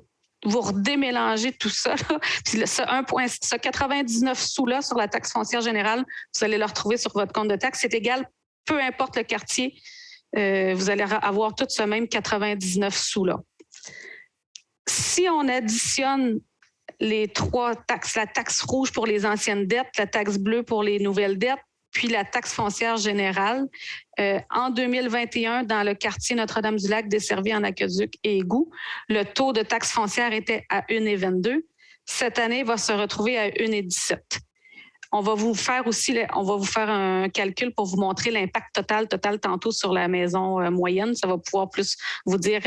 vous redémélanger tout ça, là, puis ce 99 sous-là sur la taxe foncière générale, vous allez le retrouver sur votre compte de taxe, c'est égal, peu importe le quartier, vous allez avoir tout ce même 99 sous-là. Si on additionne les trois taxes, la taxe rouge pour les anciennes dettes, la taxe bleue pour les nouvelles dettes, puis la taxe foncière générale, en 2021, dans le quartier Notre-Dame-du-Lac desservi en aqueduc et égout, le taux de taxe foncière était à 1,22. Cette année, il va se retrouver à 1,17. On va vous faire un calcul pour vous montrer l'impact total tantôt sur la maison moyenne. Ça va pouvoir plus vous dire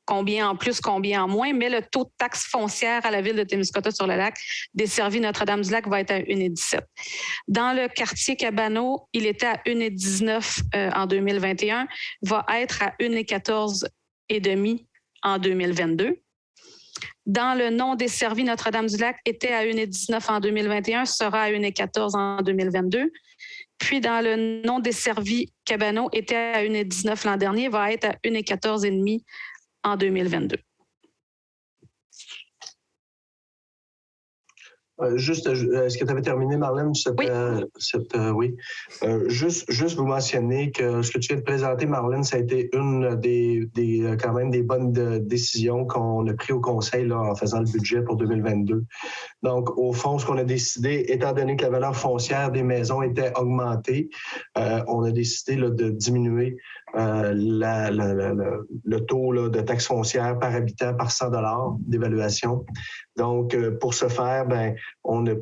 combien en plus, combien en moins, mais le taux de taxe foncière à la ville de Témiscouata sur le lac, desservi Notre-Dame-du-Lac, va être à 1,17. Dans le quartier Cabano, il était à 1,19 en 2021, va être à 1,14,5 en 2022. Dans le non desservi Notre-Dame-du-Lac, était à 1,19 en 2021, sera à 1,14 en 2022. Puis dans le non desservi Cabano, était à 1,19 l'an dernier, va être à 1,14,5 en 2022. Juste, est-ce que tu avais terminé, Marlène? Oui. Juste vous mentionner que ce que tu viens de présenter, Marlène, ça a été une quand même des bonnes décisions qu'on a prises au Conseil là, en faisant le budget pour 2022. Donc, au fond, ce qu'on a décidé, étant donné que la valeur foncière des maisons était augmentée, on a décidé là, de diminuer le taux là, de taxe foncière par habitant par 100 $ d'évaluation. Donc, pour ce faire, on a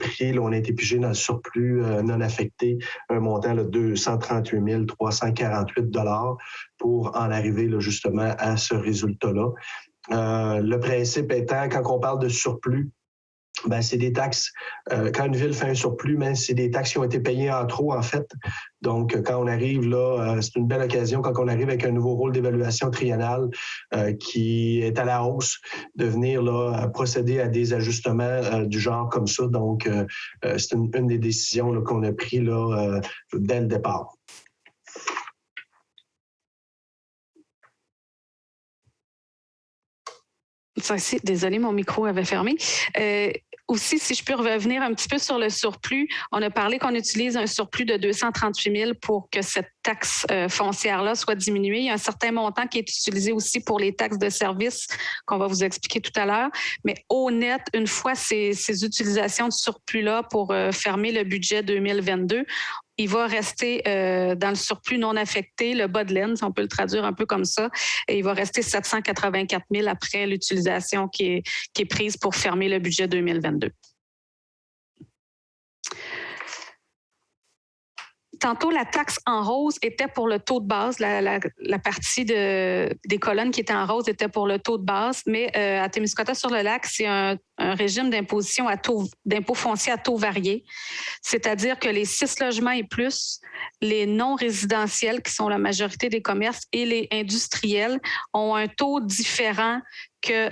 été pigé dans le surplus non affecté, un montant de 238 348 $ pour en arriver là, justement à ce résultat-là. Le principe étant, quand on parle de surplus, c'est des taxes. Quand une ville fait un surplus, c'est des taxes qui ont été payées en trop, en fait. Donc, quand on arrive là, c'est une belle occasion, quand on arrive avec un nouveau rôle d'évaluation triennale qui est à la hausse, de venir là, procéder à des ajustements du genre comme ça. Donc, c'est une des décisions là, qu'on a prises là, dès le départ. Désolée, mon micro avait fermé. Aussi, si je peux revenir un petit peu sur le surplus, on a parlé qu'on utilise un surplus de 238 000 pour que cette taxe foncière-là soit diminuée. Il y a un certain montant qui est utilisé aussi pour les taxes de service qu'on va vous expliquer tout à l'heure. Mais au net, une fois ces utilisations de surplus-là pour fermer le budget 2022, il va rester dans le surplus non affecté, le bas de laine, si on peut le traduire un peu comme ça, et il va rester 784 000 après l'utilisation qui est prise pour fermer le budget 2022. Tantôt, la taxe en rose était pour le taux de base. La partie des colonnes qui étaient en rose était pour le taux de base, mais à Témiscouata-sur-le-Lac, c'est un régime d'imposition d'impôt foncier à taux varié. C'est-à-dire que les 6 logements et plus, les non-résidentiels, qui sont la majorité des commerces, et les industriels ont un taux différent que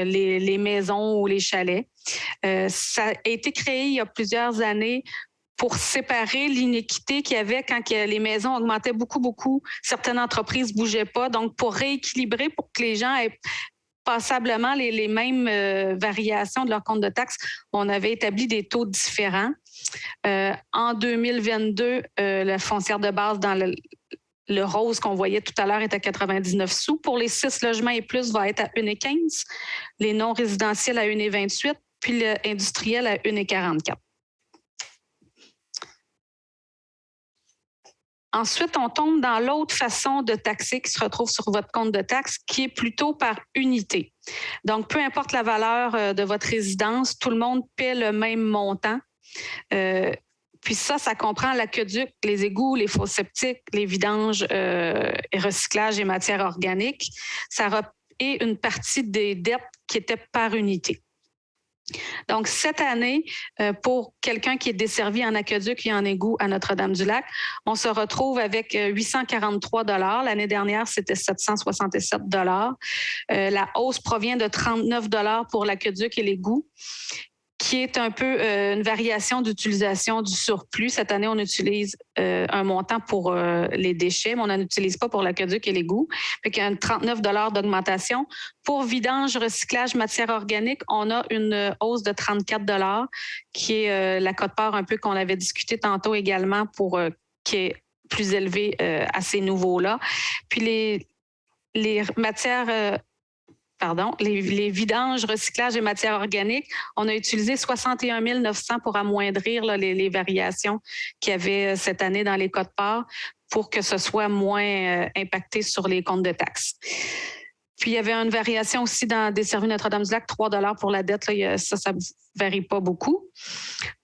les maisons ou les chalets. Ça a été créé il y a plusieurs années pour séparer l'inéquité qu'il y avait quand les maisons augmentaient beaucoup, certaines entreprises ne bougeaient pas. Donc, pour rééquilibrer, pour que les gens aient passablement les mêmes variations de leur compte de taxes, on avait établi des taux différents. En 2022, la foncière de base dans le rose qu'on voyait tout à l'heure est à 99 sous. Pour les 6 logements et plus, va être à 1,15. Les non-résidentiels à 1,28, puis l'industriel à 1,44. Ensuite, on tombe dans l'autre façon de taxer qui se retrouve sur votre compte de taxe, qui est plutôt par unité. Donc, peu importe la valeur de votre résidence, tout le monde paie le même montant. Puis ça comprend l'aqueduc, les égouts, les fosses septiques, les vidanges, et recyclage et matières organiques. Et une partie des dettes qui étaient par unité. Donc, cette année, pour quelqu'un qui est desservi en aqueduc et en égout à Notre-Dame-du-Lac, on se retrouve avec 843 $. L'année dernière, c'était 767 $. La hausse provient de 39 $ pour l'aqueduc et l'égout, qui est un peu une variation d'utilisation du surplus. Cette année, on utilise un montant pour les déchets, mais on n'en utilise pas pour l'aqueduc et l'égout. Fait qu'il y a 39 $ d'augmentation. Pour vidange, recyclage, matière organique, on a une hausse de 34 $, qui est la quote-part un peu qu'on avait discuté tantôt également, qui est plus élevée à ces niveaux-là. Puis les matières... les vidanges, recyclage et matières organiques, on a utilisé 61 900 pour amoindrir les variations qu'il y avait cette année dans les quotes-parts pour que ce soit moins impacté sur les comptes de taxes. Puis, il y avait une variation aussi dans Desservi Notre-Dame-du-Lac, 3 $ pour la dette. Là, ça ne varie pas beaucoup.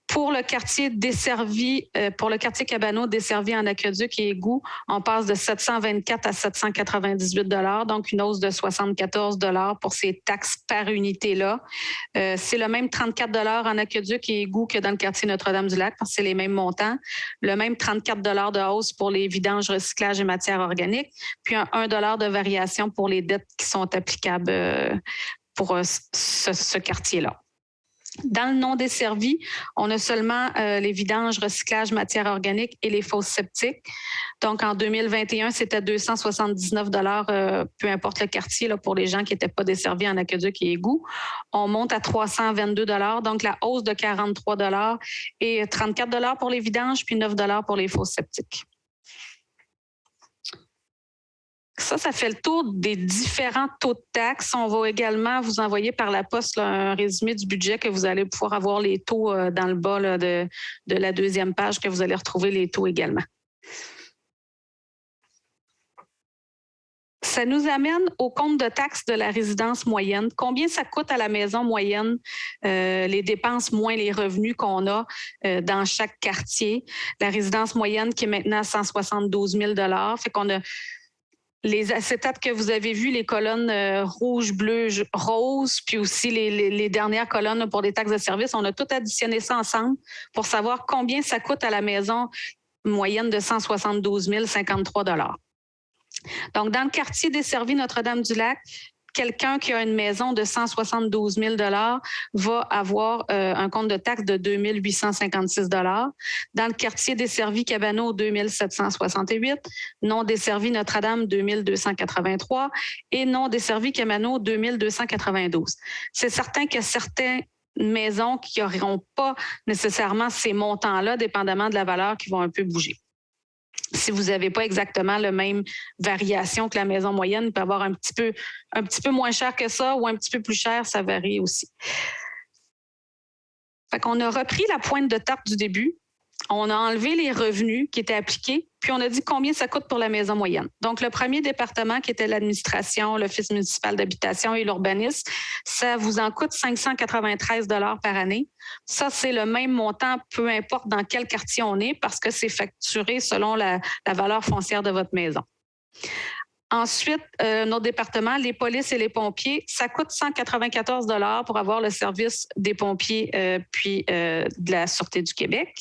Pour le quartier desservi, pour le quartier Cabano desservi en aqueduc et égout, on passe de 724 à 798 $, donc une hausse de 74 $ pour ces taxes par unité-là. C'est le même 34 $ en aqueduc et égout que dans le quartier Notre-Dame-du-Lac, parce que c'est les mêmes montants. Le même 34 $ de hausse pour les vidanges, recyclage et matières organiques, puis un 1 $ de variation pour les dettes qui sont applicables pour ce quartier-là. Dans le non desservi, on a seulement les vidanges, recyclage, matières organiques et les fosses septiques. Donc, en 2021, c'était 279 $, peu importe le quartier, là, pour les gens qui n'étaient pas desservis en aqueduc et égout. On monte à 322 $, donc la hausse de 43 $ et 34 $ pour les vidanges, puis 9 $ pour les fosses septiques. Ça fait le tour des différents taux de taxes. On va également vous envoyer par la poste là, un résumé du budget que vous allez pouvoir avoir les taux dans le bas là, de la deuxième page, que vous allez retrouver les taux également. Ça nous amène au compte de taxes de la résidence moyenne. Combien ça coûte à la maison moyenne, les dépenses moins les revenus qu'on a dans chaque quartier. La résidence moyenne qui est maintenant à 172 000 $. Fait qu'on a les acétates que vous avez vus, les colonnes rouge, bleu, rose, puis aussi les dernières colonnes pour les taxes de service, on a tout additionné ça ensemble pour savoir combien ça coûte à la maison moyenne de 172 053 $. Donc, dans le quartier desservi Notre-Dame-du-Lac, quelqu'un qui a une maison de 172 000 $ va avoir un compte de taxe de 2 856 $. Dans le quartier desservi Cabano, 2 768 $. Non desservi Notre-Dame, 2 283 $. Et non desservi Cabano, 2 292 $. C'est certain qu'il y a certaines maisons qui n'auront pas nécessairement ces montants-là, dépendamment de la valeur, qui vont un peu bouger. Si vous n'avez pas exactement la même variation que la maison moyenne, il peut avoir un petit peu moins cher que ça ou un petit peu plus cher, ça varie aussi. Fait qu'on a repris la pointe de tarte du début. On a enlevé les revenus qui étaient appliqués, Puis, on a dit combien ça coûte pour la maison moyenne. Donc, le premier département, qui était l'administration, l'Office municipal d'habitation et l'urbanisme, ça vous en coûte 593 $ par année. Ça, c'est le même montant, peu importe dans quel quartier on est, parce que c'est facturé selon la valeur foncière de votre maison. Ensuite, notre département, les polices et les pompiers, ça coûte 194 $ pour avoir le service des pompiers puis de la Sûreté du Québec.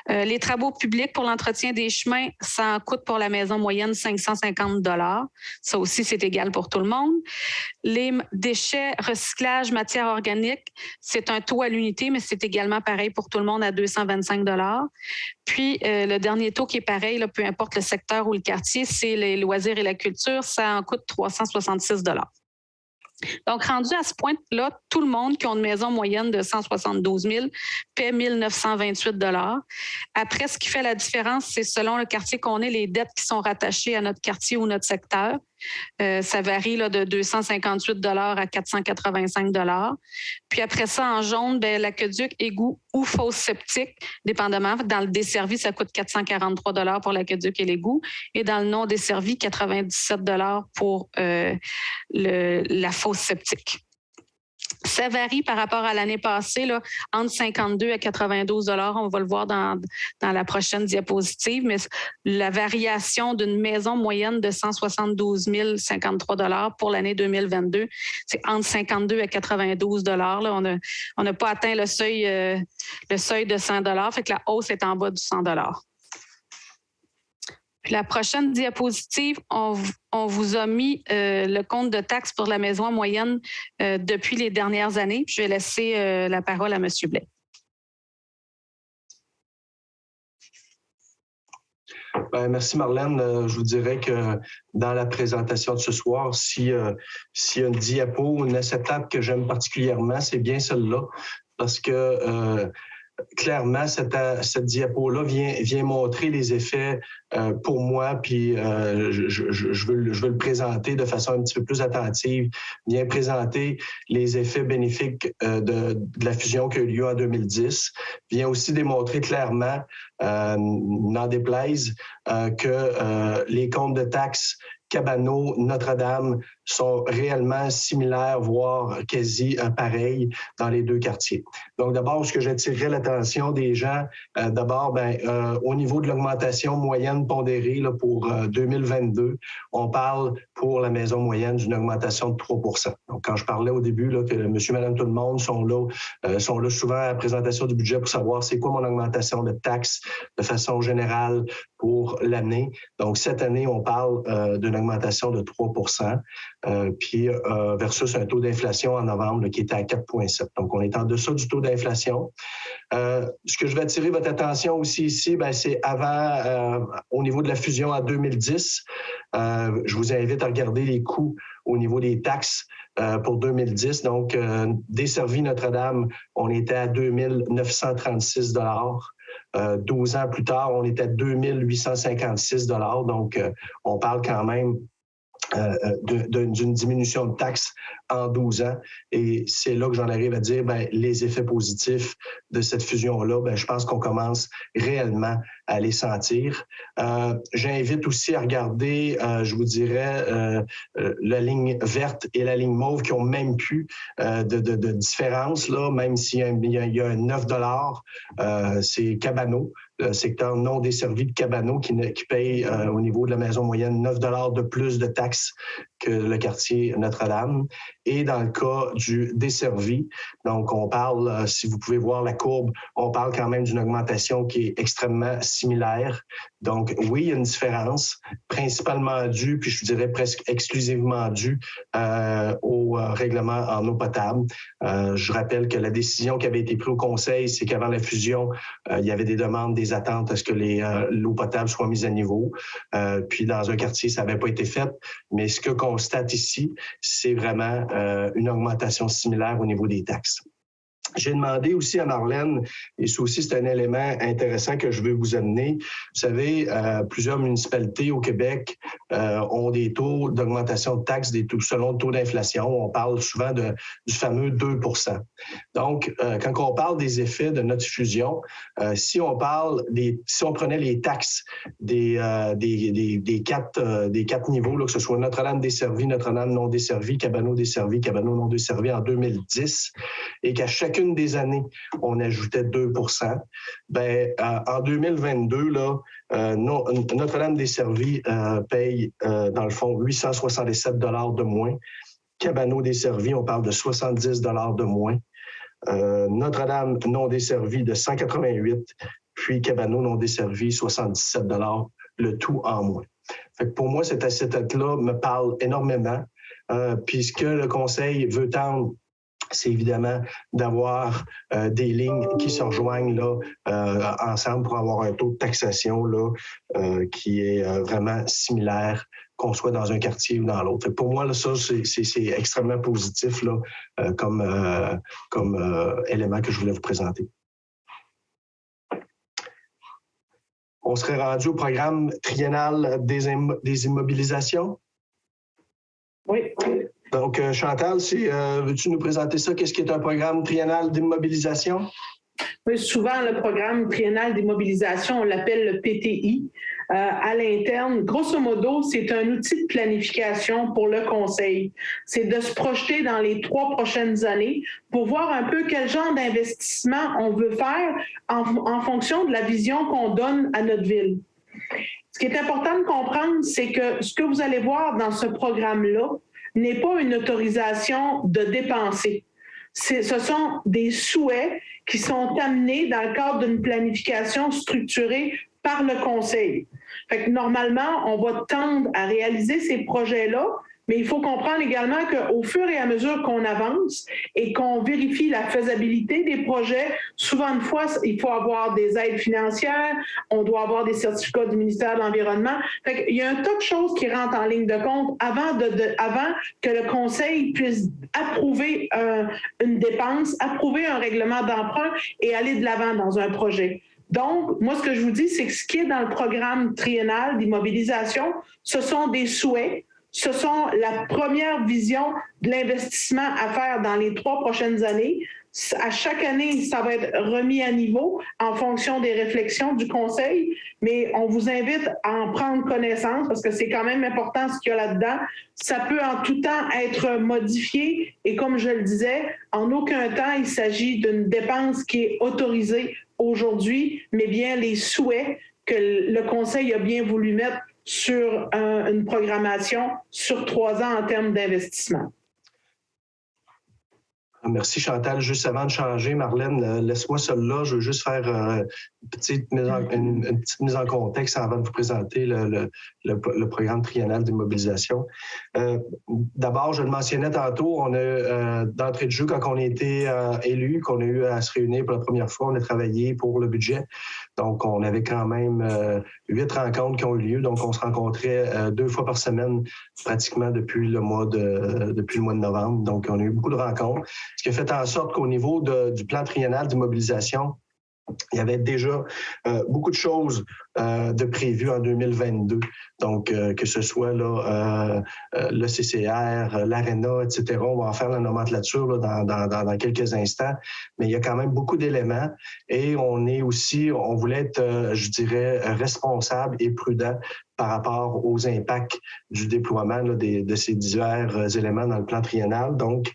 Les travaux publics pour l'entretien des chemins, ça en coûte pour la maison moyenne 550 $. Ça aussi, c'est égal pour tout le monde. Les déchets, recyclage, matières organiques, c'est un taux à l'unité, mais c'est également pareil pour tout le monde à 225 $. Puis, le dernier taux qui est pareil, là, peu importe le secteur ou le quartier, c'est les loisirs et la culture, ça en coûte 366 $. Donc, rendu à ce point-là, tout le monde qui a une maison moyenne de 172 000 paie 1 928 $. Après, ce qui fait la différence, c'est selon le quartier qu'on est, les dettes qui sont rattachées à notre quartier ou notre secteur. Ça varie là, de 258 $ à 485 $. Puis après ça, en jaune, l'aqueduc, égout ou fosse septique, dépendamment. Dans le desservi, ça coûte 443 $ pour l'aqueduc et l'égout. Et dans le non desservi, 97 $ pour la fosse septique. Ça varie par rapport à l'année passée, là, entre 52 à 92 $. On va le voir dans la prochaine diapositive, mais la variation d'une maison moyenne de 172 053 $ pour l'année 2022, c'est entre 52 à 92 $. Là, on n'a pas atteint le seuil de 100 $, fait que la hausse est en bas du 100 $. Puis la prochaine diapositive, on vous a mis le compte de taxes pour la maison moyenne depuis les dernières années. Puis je vais laisser la parole à M. Blais. Ben, merci Marlène. Je vous dirais que dans la présentation de ce soir, s'il y a une diapo, une acceptable que j'aime particulièrement, c'est bien celle-là, parce que clairement, cette diapo-là vient montrer les effets pour moi, puis je veux le présenter de façon un petit peu plus attentive, vient présenter les effets bénéfiques de la fusion qui a eu lieu en 2010, vient aussi démontrer clairement, n'en déplaise, que les comptes de taxes Cabano, Notre-Dame sont réellement similaires, voire quasi pareils dans les deux quartiers. Donc, d'abord, ce que j'attirerais l'attention des gens, d'abord, au niveau de l'augmentation moyenne pondérée là, pour 2022, on parle pour la maison moyenne d'une augmentation de 3 %. Donc, quand je parlais au début là, que monsieur, madame, tout le monde sont là souvent à la présentation du budget pour savoir c'est quoi mon augmentation de taxes de façon générale pour l'année. Donc, cette année, on parle d'une augmentation de 3 %, puis versus un taux d'inflation en novembre là, qui était à 4,7 %. Donc, on est en dessous du taux d'inflation. Ce que je vais attirer votre attention aussi ici, c'est avant, au niveau de la fusion en 2010, je vous invite à regarder les coûts au niveau des taxes pour 2010. Donc, desservi Notre-Dame, on était à 2 936 $. 12 ans plus tard, on était à 2 856 $. Donc, on parle quand même d'une diminution de taxes en 12 ans. Et c'est là que j'en arrive à dire les effets positifs de cette fusion-là, je pense qu'on commence réellement à les sentir. J'invite aussi à regarder, je vous dirais, la ligne verte et la ligne mauve qui ont même plus de différence, là, même s'il y a un 9 $, c'est Cabano, le secteur non desservi de Cabano qui paye au niveau de la maison moyenne 9 $ de plus de taxes que le quartier Notre-Dame. Et dans le cas du desservi, donc on parle, si vous pouvez voir la courbe, on parle quand même d'une augmentation qui est extrêmement similaire. Donc oui, il y a une différence, principalement due, puis je dirais presque exclusivement due au règlement en eau potable. Je rappelle que la décision qui avait été prise au Conseil, c'est qu'avant la fusion, il y avait des demandes, des attentes à ce que l'eau potable soit mise à niveau. Puis dans un quartier, ça n'avait pas été fait. Mais ce que constate ici, c'est vraiment une augmentation similaire au niveau des taxes. J'ai demandé aussi à Marlène, et ça aussi c'est un élément intéressant que je veux vous amener. Vous savez, plusieurs municipalités au Québec ont des taux d'augmentation de taxes selon le taux d'inflation. On parle souvent du fameux 2 %. Donc, quand on parle des effets de notre fusion, si on prenait les taxes des quatre niveaux, là, que ce soit Notre-Dame desservie, Notre-Dame non desservie, Cabano desservie, Cabano non desservie en 2010, et qu'à chacune des années, on ajoutait 2 %. Ben, en 2022, là, Notre-Dame desservie paye, dans le fond, 867 $ de moins. Cabano desservie, on parle de 70 $ de moins. Notre-Dame non desservie de 188, puis Cabano non desservi 77 $, le tout en moins. Fait que pour moi, cet acétate-là me parle énormément. Puis ce que le Conseil veut tendre, c'est évidemment d'avoir des lignes qui se rejoignent là, ensemble pour avoir un taux de taxation là, qui est vraiment similaire, qu'on soit dans un quartier ou dans l'autre. Pour moi, là, ça, c'est extrêmement positif là, comme élément que je voulais vous présenter. On serait rendu au programme triennal des immobilisations? Oui. Donc, Chantal, veux-tu nous présenter ça? Qu'est-ce qui est un programme triennal d'immobilisation? Oui, souvent, le programme triennal d'immobilisation, on l'appelle le PTI. À l'interne, grosso modo, c'est un outil de planification pour le Conseil. C'est de se projeter dans les 3 prochaines années pour voir un peu quel genre d'investissement on veut faire en fonction de la vision qu'on donne à notre ville. Ce qui est important de comprendre, c'est que ce que vous allez voir dans ce programme-là n'est pas une autorisation de dépenser. Ce sont des souhaits qui sont amenés dans le cadre d'une planification structurée par le Conseil. Fait que normalement, on va tendre à réaliser ces projets-là, mais il faut comprendre également qu'au fur et à mesure qu'on avance et qu'on vérifie la faisabilité des projets, souvent de fois, il faut avoir des aides financières, on doit avoir des certificats du ministère de l'Environnement. Fait qu'il y a un tas de choses qui rentrent en ligne de compte avant que le Conseil puisse approuver une dépense, approuver un règlement d'emprunt et aller de l'avant dans un projet. Donc, moi, ce que je vous dis, c'est que ce qui est dans le programme triennal d'immobilisation, ce sont des souhaits, ce sont la première vision de l'investissement à faire dans les 3 prochaines années. À chaque année, ça va être remis à niveau en fonction des réflexions du Conseil, mais on vous invite à en prendre connaissance parce que c'est quand même important ce qu'il y a là-dedans. Ça peut en tout temps être modifié et comme je le disais, en aucun temps, il s'agit d'une dépense qui est autorisée aujourd'hui, mais bien les souhaits que le Conseil a bien voulu mettre sur une programmation sur 3 ans en termes d'investissement. Merci Chantal. Juste avant de changer, Marlène, laisse-moi celle-là. Je veux juste faire une petite mise en contexte avant de vous présenter le programme triennal d'immobilisation. D'abord, je le mentionnais tantôt, on a d'entrée de jeu, quand on a été élu, qu'on a eu à se réunir pour la première fois, on a travaillé pour le budget. Donc, on avait quand même 8 rencontres qui ont eu lieu. Donc, on se rencontrait 2 fois par semaine pratiquement depuis le mois de novembre. Donc, on a eu beaucoup de rencontres. Ce qui a fait en sorte qu'au niveau du plan triennal d'immobilisation, il y avait déjà beaucoup de choses de prévues en 2022. Donc, que ce soit là, le CCR, l'ARENA, etc. On va en faire la nomenclature là, dans quelques instants. Mais il y a quand même beaucoup d'éléments. Et on voulait être, je dirais, responsable et prudent par rapport aux impacts du déploiement là, de ces divers éléments dans le plan triennal. Donc,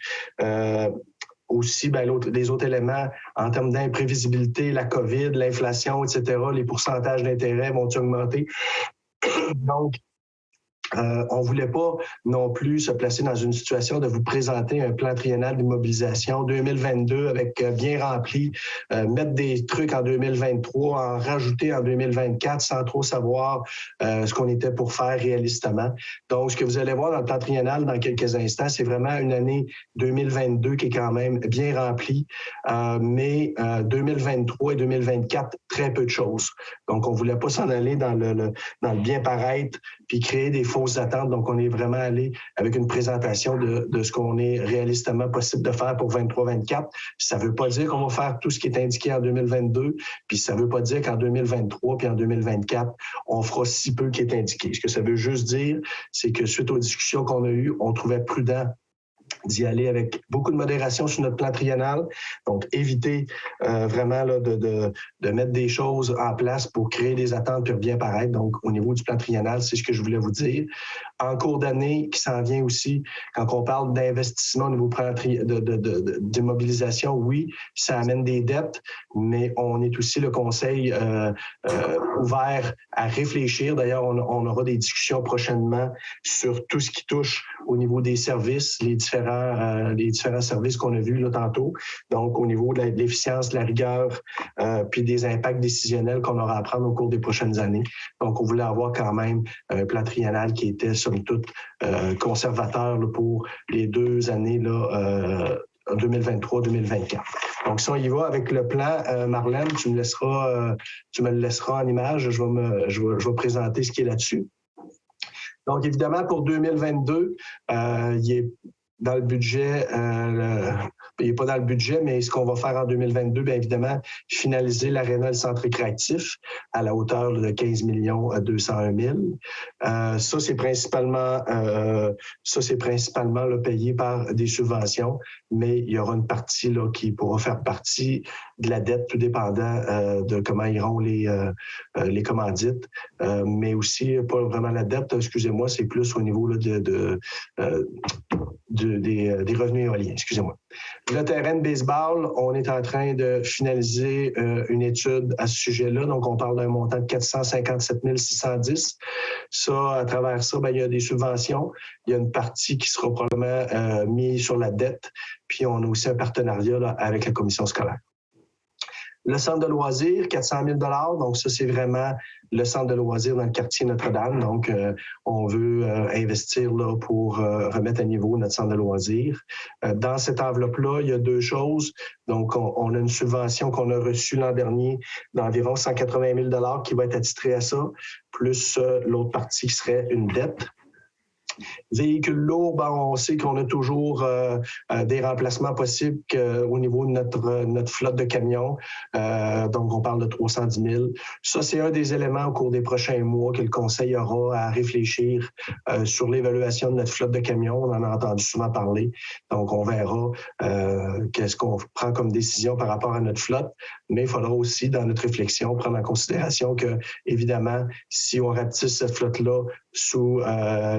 aussi, les autres éléments en termes d'imprévisibilité, la COVID, l'inflation, etc., les pourcentages d'intérêt vont augmenter. Donc, on ne voulait pas non plus se placer dans une situation de vous présenter un plan triennal d'immobilisation 2022 avec bien rempli, mettre des trucs en 2023, en rajouter en 2024 sans trop savoir ce qu'on était pour faire réalistement. Donc, ce que vous allez voir dans le plan triennal dans quelques instants, c'est vraiment une année 2022 qui est quand même bien remplie, mais 2023 et 2024, très peu de choses. Donc, on ne voulait pas s'en aller dans le bien paraître puis créer des fausses attentes. Donc, on est vraiment allé avec une présentation de ce qu'on est réalistement possible de faire pour 23-24. Ça ne veut pas dire qu'on va faire tout ce qui est indiqué en 2022, puis ça ne veut pas dire qu'en 2023 puis en 2024, on fera si peu qui est indiqué. Ce que ça veut juste dire, c'est que suite aux discussions qu'on a eues, on trouvait prudent d'y aller avec beaucoup de modération sur notre plan triennal. Donc, éviter vraiment là, de mettre des choses en place pour créer des attentes pour bien paraître. Donc, au niveau du plan triennal, c'est ce que je voulais vous dire. En cours d'année, qui s'en vient aussi, quand on parle d'investissement au niveau plan d'immobilisation, oui, ça amène des dettes, mais on est aussi le conseil ouvert à réfléchir. D'ailleurs, on aura des discussions prochainement sur tout ce qui touche au niveau des services, les différents services qu'on a vus là, tantôt. Donc, au niveau de l'efficience, de la rigueur, puis des impacts décisionnels qu'on aura à prendre au cours des prochaines années. Donc, on voulait avoir quand même un plan triennal qui était, somme toute, conservateur là, pour les 2 années là, 2023-2024. Donc, si on y va avec le plan, Marlène, tu me le laisseras en image. Je vais présenter ce qui est là-dessus. Donc, évidemment, pour 2022, il est dans le budget, il n'est pas dans le budget, mais ce qu'on va faire en 2022, bien évidemment, finaliser l'aréna du centre récréatif à la hauteur de 15 201 000. Ça, c'est principalement là, payé par des subventions, mais il y aura une partie là, qui pourra faire partie de la dette, tout dépendant de comment iront les commandites, mais aussi, pas vraiment la dette, excusez-moi, c'est plus au niveau là, des revenus éoliens, excusez-moi. Le terrain de baseball, on est en train de finaliser une étude à ce sujet-là. Donc, on parle d'un montant de 457 610. Ça, à travers ça, bien, il y a des subventions. Il y a une partie qui sera probablement mise sur la dette. Puis, on a aussi un partenariat là, avec la commission scolaire. Le centre de loisirs, 400 000 $. Donc, ça, c'est vraiment le centre de loisirs dans le quartier Notre-Dame. Donc, on veut investir là pour remettre à niveau notre centre de loisirs. Dans cette enveloppe-là, il y a 2 choses. Donc, on a une subvention qu'on a reçue l'an dernier d'environ 180 000 $ qui va être attitrée à ça, plus l'autre partie qui serait une dette. Véhicules lourds, ben, on sait qu'on a toujours des remplacements possibles au niveau de notre flotte de camions. Donc, on parle de 310 000. Ça, c'est un des éléments au cours des prochains mois que le Conseil aura à réfléchir sur l'évaluation de notre flotte de camions. On en a entendu souvent parler. Donc, on verra qu'est-ce qu'on prend comme décision par rapport à notre flotte. Mais il faudra aussi, dans notre réflexion, prendre en considération que, évidemment, si on rapetisse cette flotte-là sous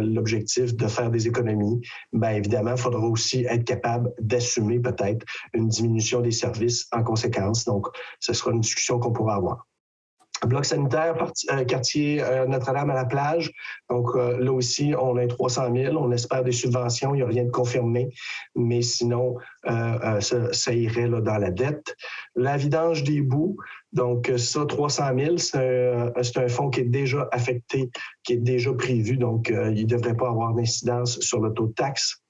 l'objectif de faire des économies, bien évidemment, il faudra aussi être capable d'assumer peut-être une diminution des services en conséquence. Donc, ce sera une discussion qu'on pourra avoir. Bloc sanitaire, quartier Notre-Dame à la plage. Donc, là aussi, on a 300 000. On espère des subventions. Il n'y a rien de confirmé. Mais sinon, ça irait là, dans la dette. La vidange des boues. Donc, ça, 300 000, c'est un fonds qui est déjà affecté, qui est déjà prévu. Donc, il ne devrait pas avoir d'incidence sur le taux de taxe.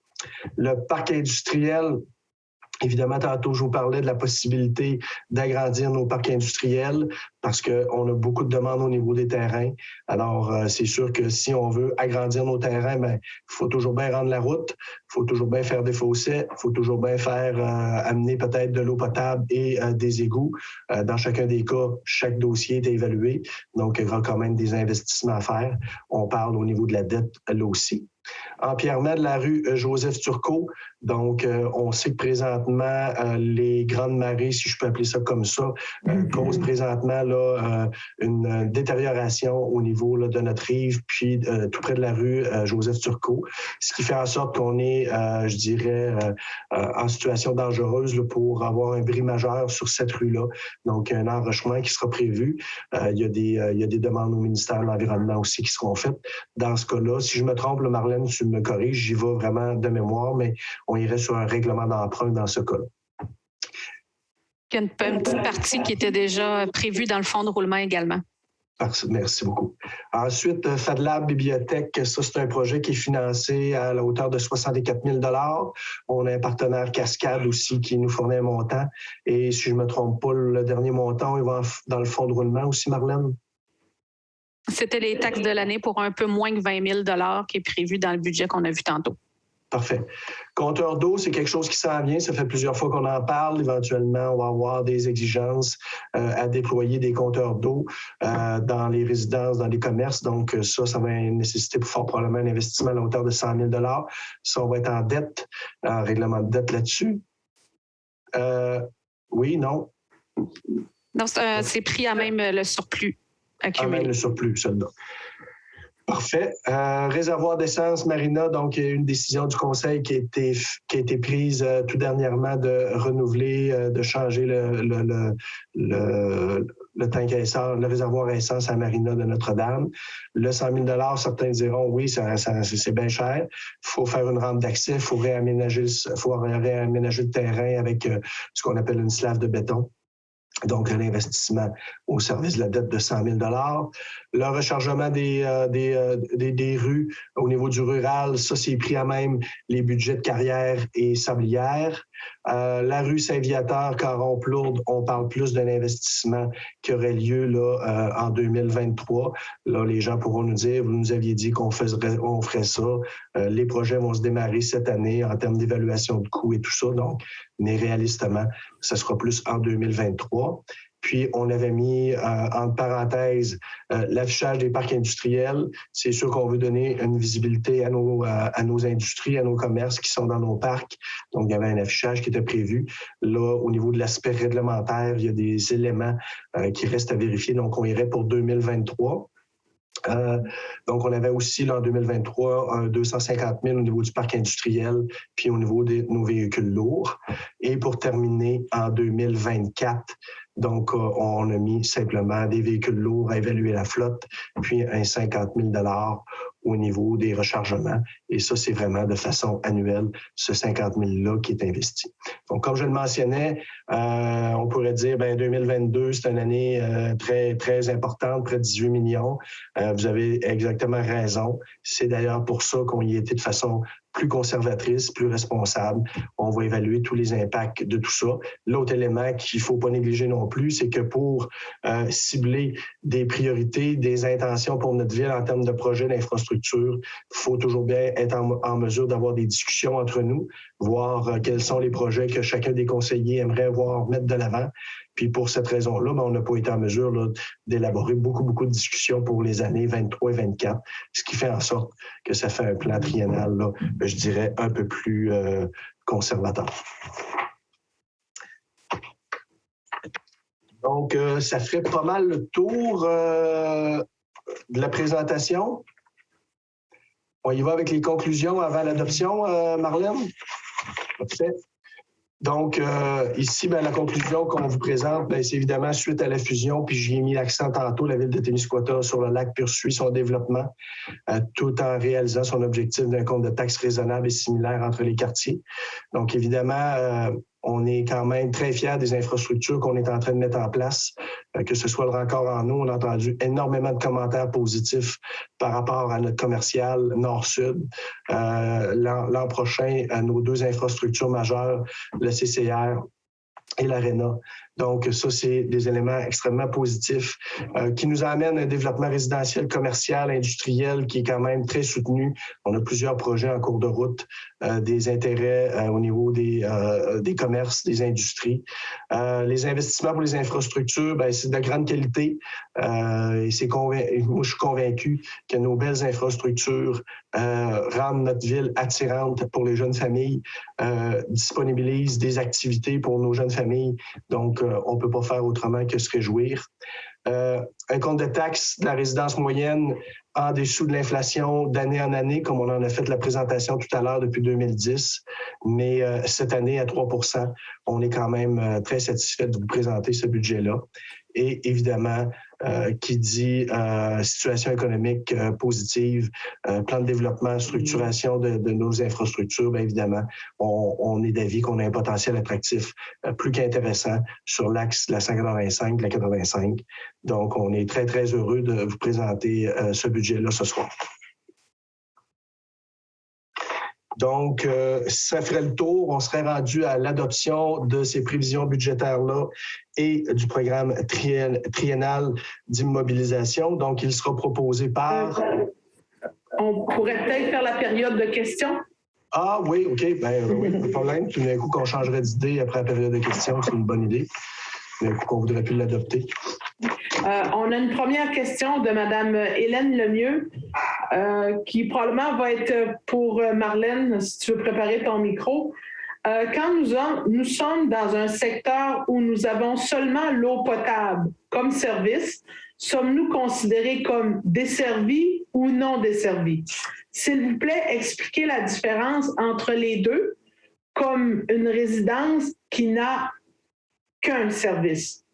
Le parc industriel, évidemment, tantôt, je vous parlais de la possibilité d'agrandir nos parcs industriels parce qu'on a beaucoup de demandes au niveau des terrains. Alors, c'est sûr que si on veut agrandir nos terrains, bien, il faut toujours bien rendre la route, il faut toujours bien faire des fossés, il faut toujours bien faire amener peut-être de l'eau potable et des égouts. Dans chacun des cas, chaque dossier est évalué. Donc, il y aura quand même des investissements à faire. On parle au niveau de la dette, là aussi. Empierrement de la rue Joseph-Turcot. Donc, on sait que présentement, les grandes marées, si je peux appeler ça comme ça, causent présentement là, une détérioration au niveau là, de notre rive, puis tout près de la rue Joseph-Turcot, ce qui fait en sorte qu'on est, je dirais, en situation dangereuse là, pour avoir un bris majeur sur cette rue-là. Donc, un enrochement qui sera prévu. Il y a des demandes au ministère de l'Environnement aussi qui seront faites. Dans ce cas-là, si je me trompe, Marlène, tu me corriges, j'y vais vraiment de mémoire, mais on irait sur un règlement d'emprunt dans ce cas-là. Il y a une petite partie qui était déjà prévue dans le fonds de roulement également. Merci beaucoup. Ensuite, FADLab Bibliothèque, ça, c'est un projet qui est financé à la hauteur de 64 000 $. On a un partenaire Cascade aussi qui nous fournit un montant. Et si je ne me trompe pas, le dernier montant, il va dans le fonds de roulement aussi, Marlène? C'était les taxes de l'année pour un peu moins que 20 000 $ qui est prévu dans le budget qu'on a vu tantôt. Parfait. Compteur d'eau, c'est quelque chose qui s'en vient. Ça fait plusieurs fois qu'on en parle. Éventuellement, on va avoir des exigences à déployer des compteurs d'eau dans les résidences, dans les commerces. Donc, ça va nécessiter fort probablement un investissement à la hauteur de 100 000 $. Ça, on va être en dette, en règlement de dette là-dessus. Oui, non? Non, c'est pris à même le surplus accumulé. À même le surplus, celle-là. Parfait. Réservoir d'essence Marina, donc il y a une décision du Conseil qui a été prise tout dernièrement de renouveler, de changer le tank à essence, le réservoir à essence à Marina de Notre-Dame. Le 100 000 $, certains diront oui, c'est bien cher. Il faut faire une rampe d'accès, il faut réaménager le terrain avec ce qu'on appelle une slave de béton. Donc, l'investissement au service de la dette de 100 000 $. Le rechargement des rues au niveau du rural, ça, c'est pris à même les budgets de Carrière et Sablière. La rue Saint-Viateur, Caron-Plourde, on parle plus d'un investissement qui aurait lieu là, en 2023. Là, les gens pourront nous dire, vous nous aviez dit qu'on ferait ça. Les projets vont se démarrer cette année en termes d'évaluation de coûts et tout ça. Donc, mais réalistement, ça sera plus en 2023. Puis, on avait mis entre parenthèses l'affichage des parcs industriels. C'est sûr qu'on veut donner une visibilité à nos industries, à nos commerces qui sont dans nos parcs. Donc, il y avait un affichage qui était prévu. Là, au niveau de l'aspect réglementaire, il y a des éléments qui restent à vérifier. Donc, on irait pour 2023. Donc, on avait aussi, là, en 2023, 250 000 au niveau du parc industriel, puis au niveau de nos véhicules lourds. Et pour terminer, en 2024, donc, on a mis simplement des véhicules lourds à évaluer la flotte, puis un 50 000 $ au niveau des rechargements. Et ça, c'est vraiment de façon annuelle, ce 50 000 $-là qui est investi. Donc, comme je le mentionnais, on pourrait dire, 2022, c'est une année très, très importante, près de 18 millions. Vous avez exactement raison. C'est d'ailleurs pour ça qu'on y était de façon plus conservatrice, plus responsable. On va évaluer tous les impacts de tout ça. L'autre élément qu'il ne faut pas négliger non plus, c'est que pour cibler des priorités, des intentions pour notre ville en termes de projets d'infrastructure, il faut toujours bien être en mesure d'avoir des discussions entre nous, voir quels sont les projets que chacun des conseillers aimerait voir mettre de l'avant. Puis pour cette raison-là, on n'a pas été en mesure là, d'élaborer beaucoup de discussions pour les années 23 et 24, ce qui fait en sorte que ça fait un plan triennal, là, je dirais, un peu plus conservateur. Donc, ça ferait pas mal le tour de la présentation. On y va avec les conclusions avant l'adoption, Marlène? Parfait. Donc, ici, la conclusion qu'on vous présente, c'est évidemment suite à la fusion, puis j'y ai mis l'accent tantôt, la ville de Témiscouata sur le lac poursuit son développement tout en réalisant son objectif d'un compte de taxes raisonnable et similaire entre les quartiers. Donc, évidemment, on est quand même très fiers des infrastructures qu'on est en train de mettre en place, que ce soit le Rancor en eau. On a entendu énormément de commentaires positifs par rapport à notre commercial Nord-Sud. L'an prochain, à nos deux infrastructures majeures, le CCR et l'Arena. Donc, ça, c'est des éléments extrêmement positifs qui nous amènent à un développement résidentiel, commercial, industriel qui est quand même très soutenu. On a plusieurs projets en cours de route, des intérêts au niveau des commerces, des industries. Les investissements pour les infrastructures, c'est de grande qualité. Et moi, je suis convaincu que nos belles infrastructures rendent notre ville attirante pour les jeunes familles, disponibilisent des activités pour nos jeunes familles. Donc, on ne peut pas faire autrement que se réjouir. Un compte de taxes de la résidence moyenne en dessous de l'inflation d'année en année, comme on en a fait la présentation tout à l'heure depuis 2010. Mais cette année, à 3 %, on est quand même très satisfait de vous présenter ce budget-là. Et évidemment, qui dit situation économique positive, plan de développement, structuration de nos infrastructures, bien évidemment, on est d'avis qu'on a un potentiel attractif plus qu'intéressant sur l'axe de la 185, de la 85. Donc, on est très, très heureux de vous présenter ce budget-là ce soir. Donc, ça ferait le tour. On serait rendu à l'adoption de ces prévisions budgétaires-là et du programme triennal d'immobilisation. Donc, il sera proposé par... On pourrait peut-être faire la période de questions. Ah oui, OK. Ben oui, pas de problème. Tout d'un coup, qu'on changerait d'idée après la période de questions, c'est une bonne idée. Mais qu'on voudrait plus l'adopter. On a une première question de Mme Hélène Lemieux, qui probablement va être pour Marlène, si tu veux préparer ton micro. Quand nous sommes dans un secteur où nous avons seulement l'eau potable comme service, sommes-nous considérés comme desservis ou non desservis? S'il vous plaît, expliquez la différence entre les deux, comme une résidence qui n'a qu'un service.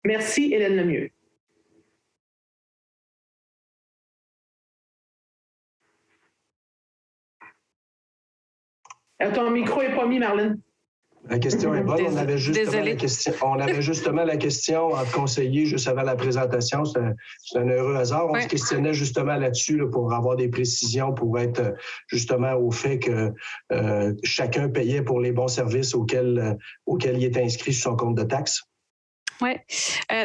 Merci, Hélène Lemieux. Ton micro n'est pas mis, Marlène. La question est bonne. On avait justement la question entre conseillers juste avant la présentation. C'est un heureux hasard. On se questionnait justement là-dessus là, pour avoir des précisions, pour être justement au fait que chacun payait pour les bons services auxquels il est inscrit sur son compte de taxes. Oui.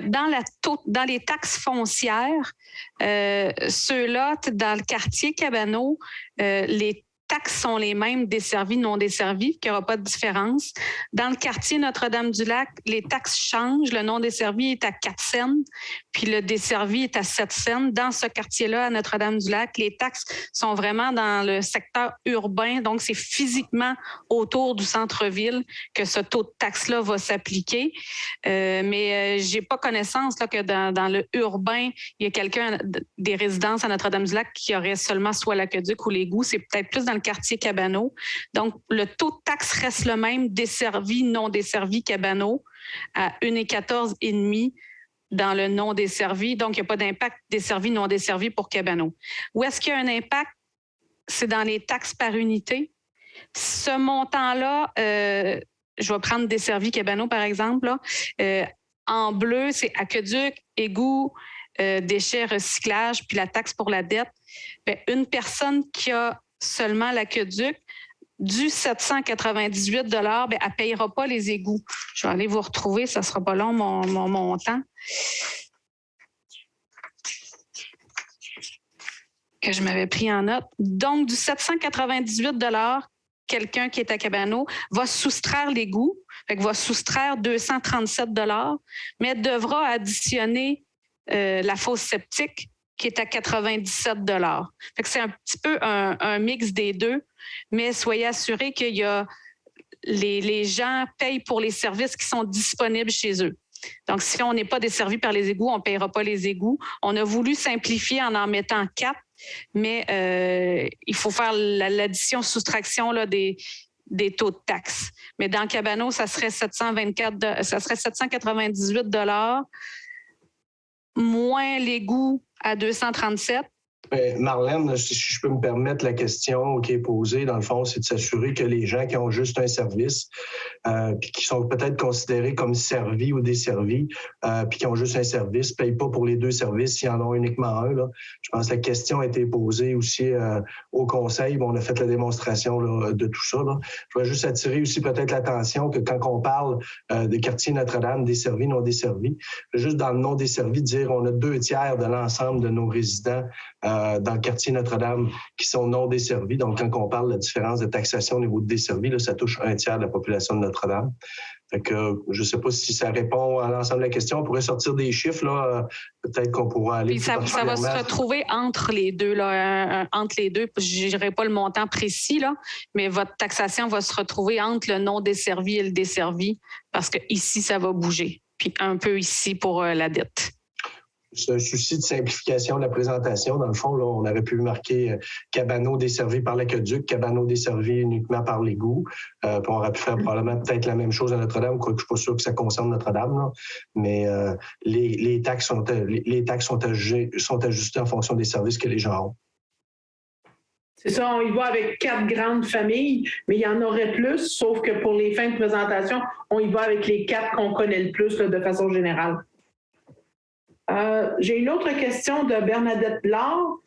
Dans les taxes foncières, ceux-là, dans le quartier Cabano, les taxes sont les mêmes, desservies, non desservies, qu'il n'y aura pas de différence. Dans le quartier Notre-Dame-du-Lac, les taxes changent. Le non desservi est à 4 cents, puis le desservi est à 7 cents. Dans ce quartier-là, à Notre-Dame-du-Lac, les taxes sont vraiment dans le secteur urbain, donc c'est physiquement autour du centre-ville que ce taux de taxe-là va s'appliquer. Mais j'ai pas connaissance là, que dans le urbain, il y a quelqu'un des résidences à Notre-Dame-du-Lac qui aurait seulement soit l'aqueduc ou l'égout. C'est peut-être plus dans le quartier Cabano. Donc, le taux de taxe reste le même, desservi, non desservi Cabano, à 1,14,5 dans le non desservi. Donc, il n'y a pas d'impact desservi, non desservi pour Cabano. Où est-ce qu'il y a un impact? C'est dans les taxes par unité. Ce montant-là, je vais prendre desservi Cabano, par exemple. Là. En bleu, c'est aqueduc, égout, déchets, recyclage, puis la taxe pour la dette. Bien, une personne qui a seulement l'aqueduc, du 798 $, bien, elle ne payera pas les égouts. Je vais aller vous retrouver, ça ne sera pas long, mon montant. Que je m'avais pris en note. Donc, du 798 $, quelqu'un qui est à Cabano va soustraire l'égout, fait que va soustraire 237 $, mais devra additionner la fosse septique, qui est à 97 $. Fait que c'est un petit peu un mix des deux, mais soyez assurés qu'il y a les gens payent pour les services qui sont disponibles chez eux. Donc, si on n'est pas desservi par les égouts, on ne payera pas les égouts. On a voulu simplifier en mettant 4, mais il faut faire l'addition-soustraction là, des taux de taxes. Mais dans Cabano, ça serait 798 $, moins l'égout à 237. Marlène, si je peux me permettre, la question qui est posée, dans le fond, c'est de s'assurer que les gens qui ont juste un service, puis qui sont peut-être considérés comme servis ou desservis, puis qui ont juste un service, ne payent pas pour les deux services s'ils en ont uniquement un. Là. Je pense que la question a été posée aussi au Conseil. Bon, on a fait la démonstration là, de tout ça. Là. Je voudrais juste attirer aussi peut-être l'attention que quand on parle des quartiers Notre-Dame, desservis, non desservis, juste dans le non desservi, dire on a 2/3 de l'ensemble de nos résidents dans le quartier Notre-Dame qui sont non desservis. Donc, quand on parle de la différence de taxation au niveau de desservis, là, ça touche 1/3 de la population de Notre-Dame. Fait que, je ne sais pas si ça répond à l'ensemble de la question. On pourrait sortir des chiffres. Là. Peut-être qu'on pourra aller puis ça va se retrouver entre les deux. Là, entre les deux. Je n'irai pas le montant précis, là, mais votre taxation va se retrouver entre le non desservi et le desservi parce que ici, ça va bouger. Puis un peu ici pour la dette. C'est un souci de simplification de la présentation. Dans le fond, là, on aurait pu marquer Cabano desservi par l'aqueduc, Cabano desservi uniquement par l'égout. Puis on aurait pu faire probablement peut-être la même chose à Notre-Dame, quoique je ne suis pas sûr que ça concerne Notre-Dame. Là. Mais les taxes sont ajustées en fonction des services que les gens ont. C'est ça, on y va avec 4 grandes familles, mais il y en aurait plus, sauf que pour les fins de présentation, on y va avec les 4 qu'on connaît le plus là, de façon générale. J'ai une autre question de Bernadette Blard.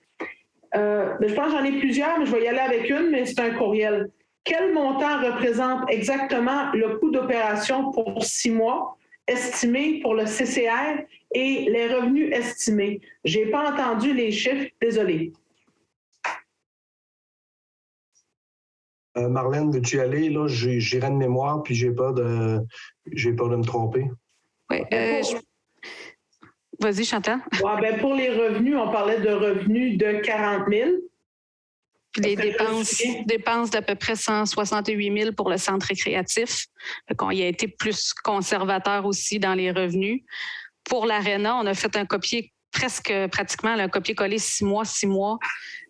Je pense que j'en ai plusieurs, mais je vais y aller avec une, mais c'est un courriel. Quel montant représente exactement le coût d'opération pour 6 mois estimé pour le CCR et les revenus estimés? Je n'ai pas entendu les chiffres, désolé. Marlène, veux-tu y aller? Là, j'irai de mémoire, puis j'ai peur de me tromper. Oui. Vas-y, Chantal. Ouais, ben pour les revenus, on parlait de revenus de 40 000. Les dépenses d'à peu près 168 000 pour le centre récréatif. On y a été plus conservateur aussi dans les revenus. Pour l'Arena, on a fait un pratiquement un copier-coller 6 mois.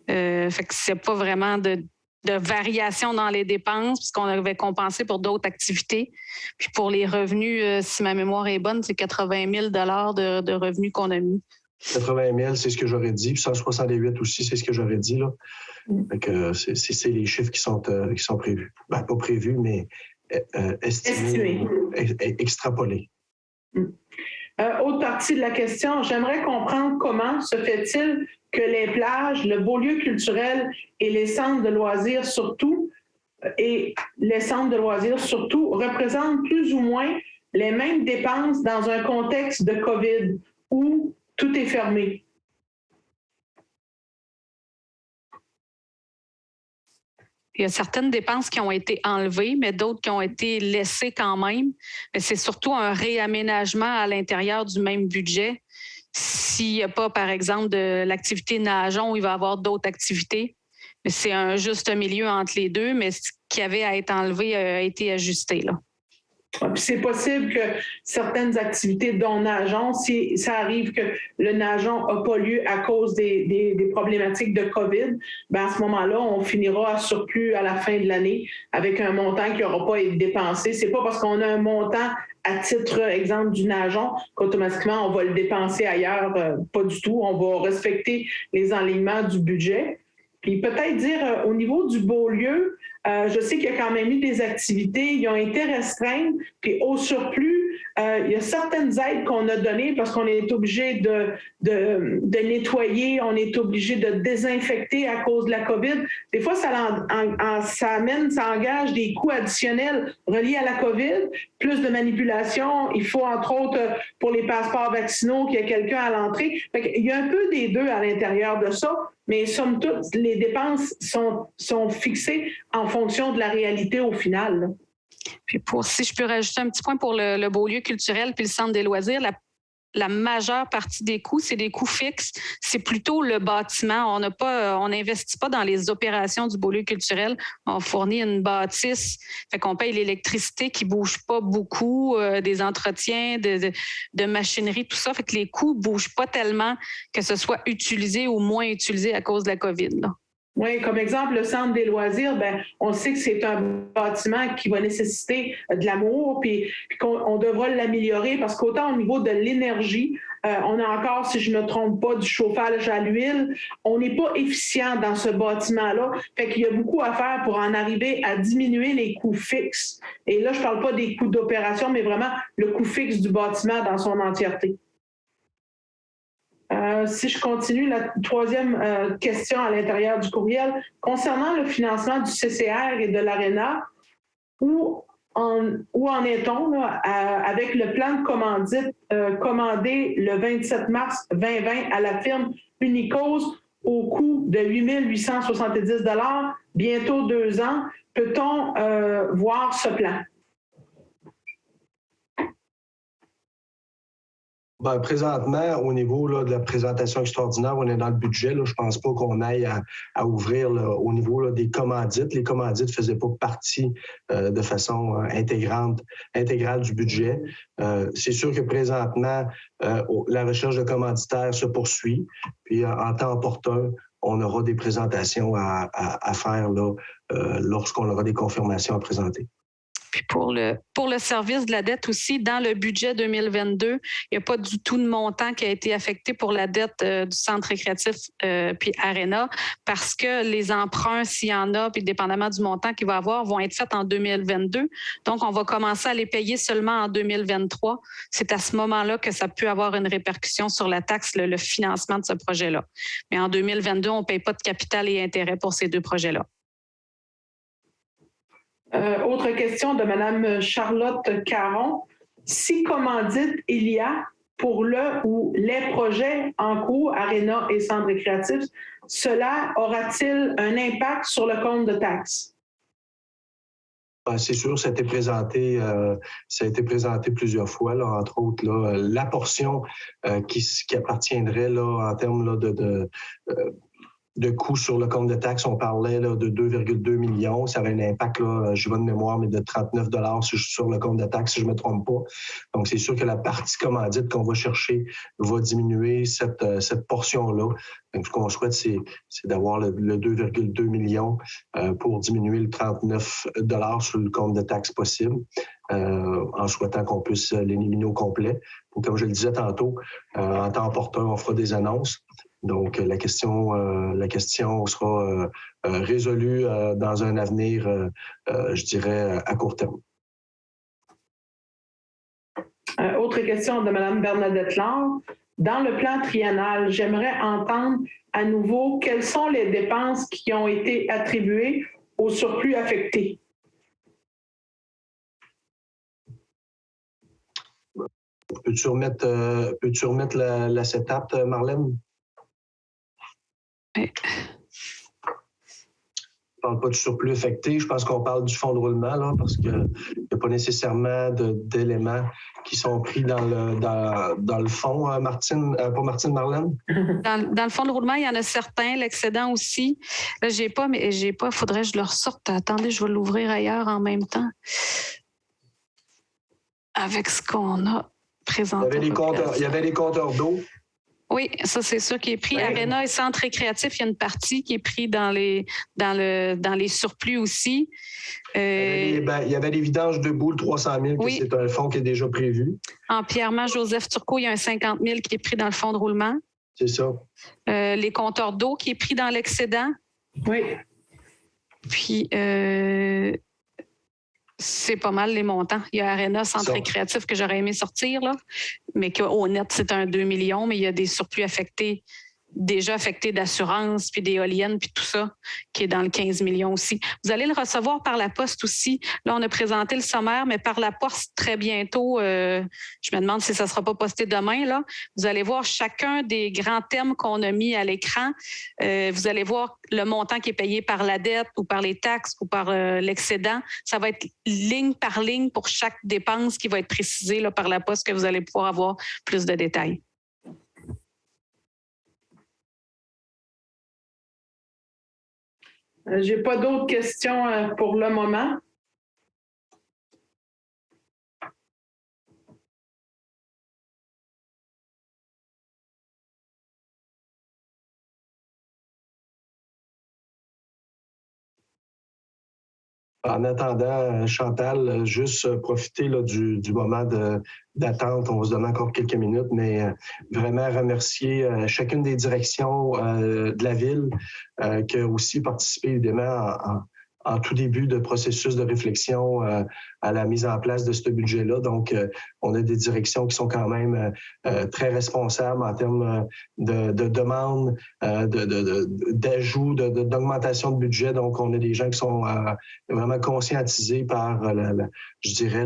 Fait que c'est pas vraiment de variation dans les dépenses puisqu'on avait compensé pour d'autres activités. Puis pour les revenus, si ma mémoire est bonne, c'est 80 000 de revenus qu'on a mis. 80 000, c'est ce que j'aurais dit. Puis 168 aussi, c'est ce que j'aurais dit, là. Fait que c'est les chiffres qui sont prévus. Ben, pas prévus, mais estimés. Extrapolés. Autre partie de la question, j'aimerais comprendre comment se fait-il que les plages, le beau lieu culturel et les centres de loisirs surtout, représentent plus ou moins les mêmes dépenses dans un contexte de COVID où tout est fermé. Il y a certaines dépenses qui ont été enlevées, mais d'autres qui ont été laissées quand même. Mais c'est surtout un réaménagement à l'intérieur du même budget. S'il n'y a pas, par exemple, de l'activité nageon, il va y avoir d'autres activités. Mais c'est un juste milieu entre les deux, mais ce qui avait à être enlevé a été ajusté, là. C'est possible que certaines activités, dont nageon, si ça arrive que le nageon n'a pas lieu à cause des problématiques de COVID, ben à ce moment-là, on finira à surplus à la fin de l'année avec un montant qui n'aura pas été dépensé. C'est pas parce qu'on a un montant à titre, exemple, du nageon qu'automatiquement, on va le dépenser ailleurs. Pas du tout. On va respecter les enlignements du budget. Puis peut-être dire au niveau du beau lieu, je sais qu'il y a quand même eu des activités, ils ont été restreintes, puis au surplus, il y a certaines aides qu'on a données parce qu'on est obligé de nettoyer, on est obligé de désinfecter à cause de la COVID. Des fois, ça engage des coûts additionnels reliés à la COVID, plus de manipulation. Il faut, entre autres, pour les passeports vaccinaux, qu'il y ait quelqu'un à l'entrée. Il y a un peu des deux à l'intérieur de ça. Mais somme toute, les dépenses sont fixées en fonction de la réalité au final, là. Puis si je peux rajouter un petit point pour le beau lieu culturel puis le centre des loisirs, la majeure partie des coûts, c'est des coûts fixes. C'est plutôt le bâtiment. On n'investit pas dans les opérations du beau lieu culturel. On fournit une bâtisse. Fait qu'on paye l'électricité qui bouge pas beaucoup, des entretiens, de machinerie, tout ça. Fait que les coûts bougent pas tellement que ce soit utilisé ou moins utilisé à cause de la COVID, là. Oui, comme exemple, le centre des loisirs, ben, on sait que c'est un bâtiment qui va nécessiter de l'amour, puis qu'on devra l'améliorer parce qu'autant au niveau de l'énergie, on a encore, si je ne me trompe pas, du chauffage à l'huile. On n'est pas efficient dans ce bâtiment-là. Fait qu'il y a beaucoup à faire pour en arriver à diminuer les coûts fixes. Et là, je ne parle pas des coûts d'opération, mais vraiment le coût fixe du bâtiment dans son entièreté. Si je continue, la troisième question à l'intérieur du courriel, concernant le financement du CCR et de l'Arena, où en est-on là, avec le plan de commandite commandé le 27 mars 2020 à la firme Unicause au coût de 8 870 $, bientôt 2 ans? Peut-on voir ce plan? Ben, présentement, au niveau là, de la présentation extraordinaire, on est dans le budget. Là, je ne pense pas qu'on aille à ouvrir là, au niveau là, des commandites. Les commandites ne faisaient pas partie de façon intégrale du budget. C'est sûr que présentement, la recherche de commanditaires se poursuit. Puis en temps opportun, on aura des présentations à faire là, lorsqu'on aura des confirmations à présenter. Puis pour le service de la dette aussi, dans le budget 2022, il n'y a pas du tout de montant qui a été affecté pour la dette du centre récréatif puis Arena, parce que les emprunts, s'il y en a, puis dépendamment du montant qu'il va avoir, vont être faits en 2022. Donc, on va commencer à les payer seulement en 2023. C'est à ce moment-là que ça peut avoir une répercussion sur la taxe, le financement de ce projet-là. Mais en 2022, on ne paye pas de capital et intérêt pour ces deux projets-là. Autre question de Mme Charlotte Caron. Si commandite il y a pour le ou les projets en cours, Arena et centre récréatif, cela aura-t-il un impact sur le compte de taxes? C'est sûr, ça a été présenté plusieurs fois, là, entre autres, là, la portion qui appartiendrait là, en termes là, de coûts sur le compte de taxes, on parlait là, de 2,2 millions. Ça avait un impact, là, je vais de mémoire, mais de 39 $ sur le compte de taxes, si je ne me trompe pas. Donc, c'est sûr que la partie commandite qu'on va chercher va diminuer cette portion-là. Donc, ce qu'on souhaite, c'est d'avoir le 2,2 millions pour diminuer le 39 $ sur le compte de taxes possible, en souhaitant qu'on puisse l'éliminer au complet. Donc, comme je le disais tantôt, en temps opportun, on fera des annonces. Donc, la question sera résolue dans un avenir, je dirais, à court terme. Autre question de Mme Bernadette Laure. Dans le plan triennal, j'aimerais entendre à nouveau quelles sont les dépenses qui ont été attribuées au surplus affecté. Peux-tu remettre la setup, Marlène? Oui. Je ne parle pas du surplus affecté, je pense qu'on parle du fonds de roulement, là, parce qu'il n'y a pas nécessairement d'éléments qui sont pris dans le fond, pas Martine, Marlène? Dans le fonds de roulement, il y en a certains, l'excédent aussi. Là, j'ai pas, il faudrait que je le ressorte. Attendez, je vais l'ouvrir ailleurs en même temps. Avec ce qu'on a présenté. Il y avait les compteurs d'eau. Oui, ça, c'est sûr qui est pris. Oui. Arena et centre récréatif, il y a une partie qui est prise dans les surplus aussi. Il y avait les vidanges de boules 300 000, oui. C'est un fonds qui est déjà prévu. En Pierrement, Joseph Turcot, il y a un 50 000 qui est pris dans le fonds de roulement. C'est ça. Les compteurs d'eau qui est pris dans l'excédent. Oui. Puis, c'est pas mal les montants. Il y a Arena, centre récréatif que j'aurais aimé sortir, là, mais qu'au net, c'est un 2 millions, mais il y a des surplus déjà affectés d'assurance, puis d'éoliennes, puis tout ça, qui est dans le 15 millions aussi. Vous allez le recevoir par la poste aussi. Là, on a présenté le sommaire, mais par la poste très bientôt. Je me demande si ça ne sera pas posté demain, là. Vous allez voir chacun des grands thèmes qu'on a mis à l'écran. Vous allez voir le montant qui est payé par la dette ou par les taxes ou par l'excédent. Ça va être ligne par ligne pour chaque dépense qui va être précisée là, par la poste, que vous allez pouvoir avoir plus de détails. Je n'ai pas d'autres questions pour le moment. En attendant, Chantal, juste profiter là, du moment d'attente. On va se donner encore quelques minutes, mais vraiment remercier chacune des directions de la ville qui a aussi participé évidemment en tout début de processus de réflexion à la mise en place de ce budget-là. Donc, on a des directions qui sont quand même très responsables en termes de demandes, d'ajout, d'augmentation de budget. Donc, on a des gens qui sont vraiment conscientisés par, je dirais,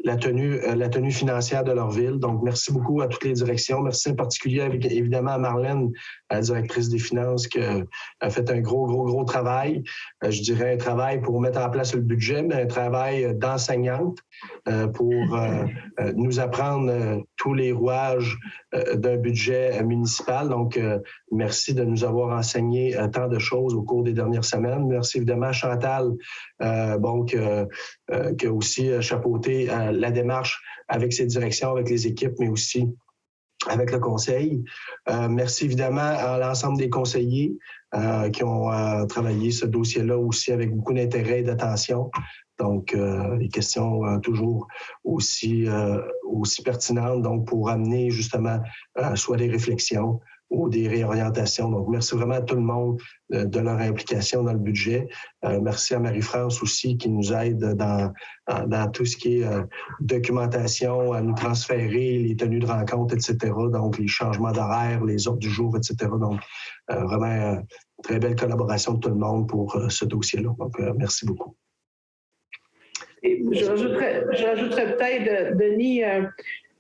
la tenue financière de leur ville. Donc, merci beaucoup à toutes les directions. Merci en particulier, évidemment, à Marlène, la directrice des finances, qui a fait un gros travail. Je dirais un travail pour mettre en place le budget, mais un travail d'enseignante pour nous apprendre tous les rouages d'un budget municipal. Donc, merci de nous avoir enseigné tant de choses au cours des dernières semaines. Merci évidemment à Chantal, qui a aussi chapeauté la démarche avec ses directions, avec les équipes, mais aussi avec le conseil. Merci évidemment à l'ensemble des conseillers qui ont travaillé ce dossier-là aussi avec beaucoup d'intérêt et d'attention. Donc, les questions toujours aussi pertinentes, donc pour amener justement soit des réflexions ou des réorientations. Donc, merci vraiment à tout le monde de leur implication dans le budget. Merci à Marie-France aussi qui nous aide dans tout ce qui est documentation, à nous transférer les tenues de rencontre, etc. Donc, les changements d'horaire, les ordres du jour, etc. Donc, vraiment, très belle collaboration de tout le monde pour ce dossier-là. Donc, merci beaucoup. Et je rajouterais peut-être, Denis,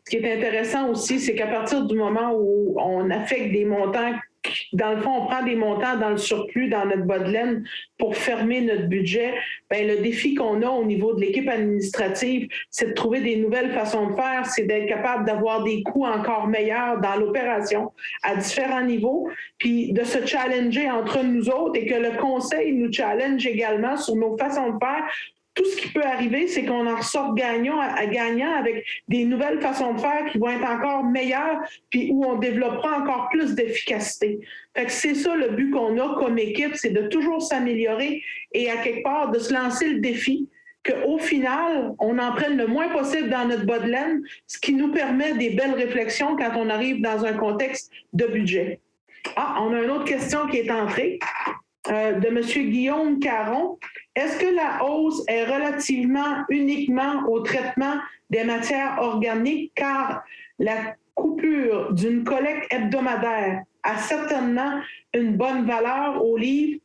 ce qui est intéressant aussi, c'est qu'à partir du moment où on affecte des montants, dans le fond, on prend des montants dans le surplus, dans notre bas de laine pour fermer notre budget, bien, le défi qu'on a au niveau de l'équipe administrative, c'est de trouver des nouvelles façons de faire, c'est d'être capable d'avoir des coûts encore meilleurs dans l'opération à différents niveaux, puis de se challenger entre nous autres et que le conseil nous challenge également sur nos façons de faire. Tout ce qui peut arriver, c'est qu'on en ressort gagnant avec des nouvelles façons de faire qui vont être encore meilleures, puis où on développera encore plus d'efficacité. Fait que c'est ça le but qu'on a comme équipe, c'est de toujours s'améliorer et à quelque part de se lancer le défi qu'au final, on en prenne le moins possible dans notre bas de laine, ce qui nous permet des belles réflexions quand on arrive dans un contexte de budget. Ah, on a une autre question qui est entrée. De M. Guillaume Caron. Est-ce que la hausse est relativement uniquement au traitement des matières organiques car la coupure d'une collecte hebdomadaire a certainement une bonne valeur au livre,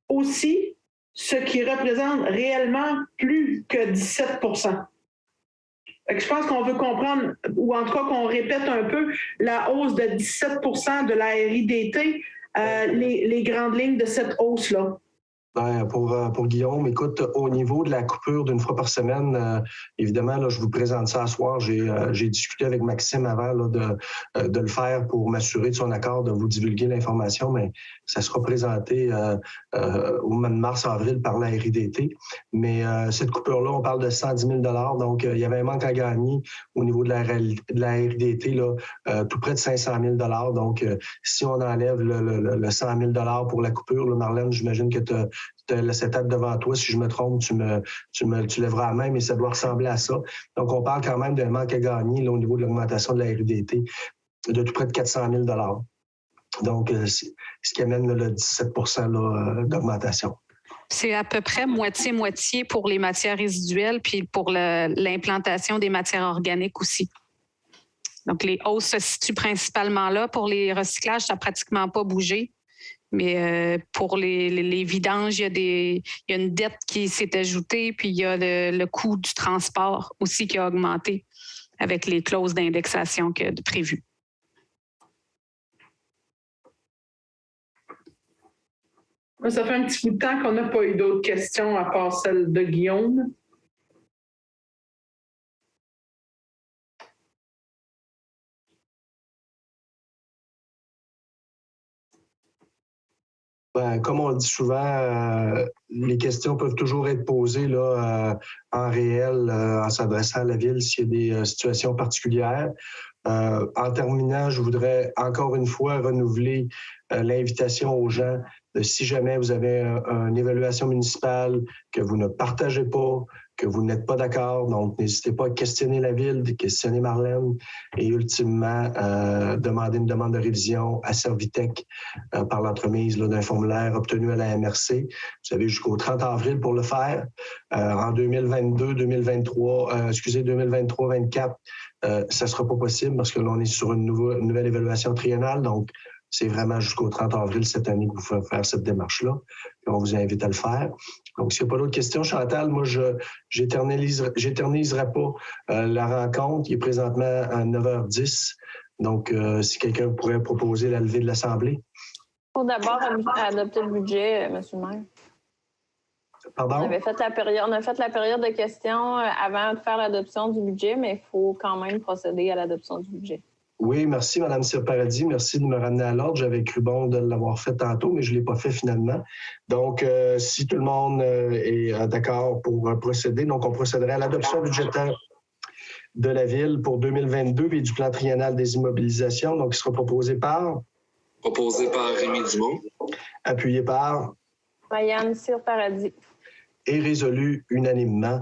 aussi ce qui représente réellement plus que 17 %? Je pense qu'on veut comprendre, ou en tout cas qu'on répète un peu, la hausse de 17 % de la RIDT, les grandes lignes de cette hausse-là. Ben, pour Guillaume, écoute, au niveau de la coupure d'une fois par semaine, évidemment, là, je vous présente ça ce soir. J'ai discuté avec Maxime avant là, de le faire pour m'assurer de son accord, de vous divulguer l'information, mais ça sera présenté au mois de mars-avril par la RIDT. Mais cette coupure-là, on parle de 110 000 $, donc il y avait un manque à gagner au niveau de la RIDT, là, tout près de 500 000 $. Donc, si on enlève le 100 000 $ pour la coupure, là, Marlène, j'imagine que tu as cette table devant toi. Si je me trompe, tu lèveras la main, mais ça doit ressembler à ça. Donc, on parle quand même d'un manque à gagner là, au niveau de l'augmentation de la RIDT de tout près de 400 000 $. Donc, ce qui amène le 17 % d'augmentation. C'est à peu près moitié-moitié pour les matières résiduelles puis pour l'implantation des matières organiques aussi. Donc, les hausses se situent principalement là. Pour les recyclages, ça n'a pratiquement pas bougé. Mais pour les vidanges, il y a une dette qui s'est ajoutée, puis il y a le coût du transport aussi qui a augmenté avec les clauses d'indexation prévues. Ça fait un petit bout de temps qu'on n'a pas eu d'autres questions à part celle de Guillaume. Ben, comme on le dit souvent, les questions peuvent toujours être posées là, en réel, en s'adressant à la Ville s'il y a des situations particulières. En terminant, je voudrais encore une fois renouveler l'invitation aux gens de si jamais vous avez une évaluation municipale que vous ne partagez pas, que vous n'êtes pas d'accord, donc n'hésitez pas à questionner la Ville, de questionner Marlène et ultimement demander une demande de révision à Servitec par l'entremise d'un formulaire obtenu à la MRC. Vous avez jusqu'au 30 avril pour le faire. En 2023-2024, ça ne sera pas possible parce que là, on est sur une nouvelle évaluation triennale, donc c'est vraiment jusqu'au 30 avril cette année que vous pouvez faire cette démarche-là. On vous invite à le faire. Donc, s'il n'y a pas d'autres questions, Chantal, moi, je n'éterniserai pas la rencontre. Il est présentement à 9h10. Donc, si quelqu'un pourrait proposer la levée de l'Assemblée. Il faut d'abord adopter le budget, M. le maire. Pardon? On a fait la période de questions avant de faire l'adoption du budget, mais il faut quand même procéder à l'adoption du budget. Oui, merci, Mme Sir-Paradis. Merci de me ramener à l'ordre. J'avais cru bon de l'avoir fait tantôt, mais je ne l'ai pas fait finalement. Donc, si tout le monde est d'accord pour procéder, donc on procéderait à l'adoption budgétaire de la Ville pour 2022 et du plan triennal des immobilisations. Donc, il sera proposé par? Proposé par Rémi Dumont. Appuyé par? Marianne Sir-Paradis. est résolu unanimement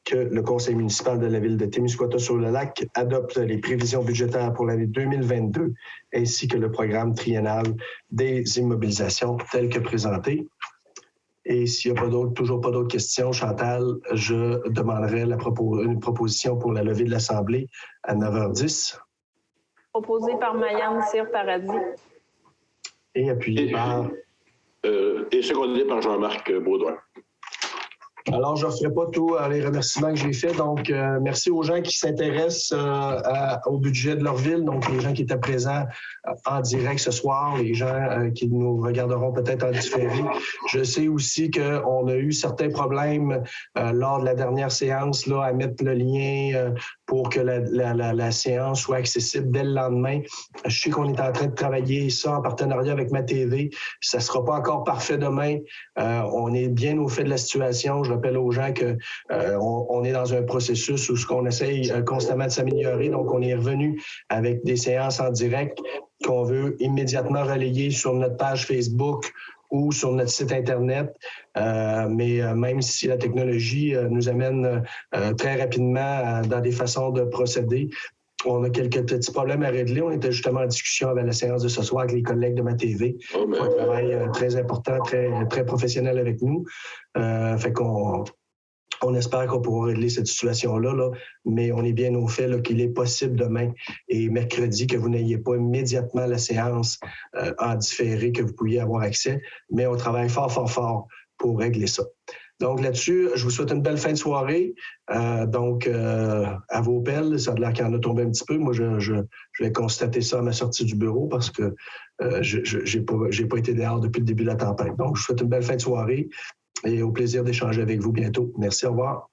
que le conseil municipal de la ville de Témiscouata-sur-le-Lac adopte les prévisions budgétaires pour l'année 2022 ainsi que le programme triennal des immobilisations tel que présenté. Et s'il n'y a toujours pas d'autres questions, Chantal, je demanderai une proposition pour la levée de l'Assemblée à 9h10. Proposé par Mayenne Cyr-Paradis. Et appuyé par... Et secondé par Jean-Marc Baudouin. Alors, je ne ferai pas tous les remerciements que j'ai faits. Donc, merci aux gens qui s'intéressent au budget de leur ville, donc les gens qui étaient présents en direct ce soir, les gens qui nous regarderont peut-être en différé. Je sais aussi qu'on a eu certains problèmes lors de la dernière séance là, à mettre le lien pour que la séance soit accessible dès le lendemain. Je sais qu'on est en train de travailler ça en partenariat avec ma TV. Ça ne sera pas encore parfait demain. On est bien au fait de la situation. Je rappelle aux gens qu'on est dans un processus où on essaye constamment de s'améliorer. Donc, on est revenu avec des séances en direct qu'on veut immédiatement relayer sur notre page Facebook ou sur notre site Internet. Mais même si la technologie nous amène très rapidement dans des façons de procéder, on a quelques petits problèmes à régler. On était justement en discussion avec la séance de ce soir avec les collègues de ma TV. Un travail très important, très professionnel avec nous. Fait qu'on espère qu'on pourra régler cette situation-là, là, mais on est bien au fait qu'il est possible demain et mercredi que vous n'ayez pas immédiatement la séance en différé, que vous pourriez avoir accès, mais on travaille fort pour régler ça. Donc là-dessus, je vous souhaite une belle fin de soirée. À vos pelles, ça a l'air qu'il en a tombé un petit peu. Moi, je vais constater ça à ma sortie du bureau parce que je n'ai pas été dehors depuis le début de la tempête. Donc, je vous souhaite une belle fin de soirée et au plaisir d'échanger avec vous bientôt. Merci, au revoir.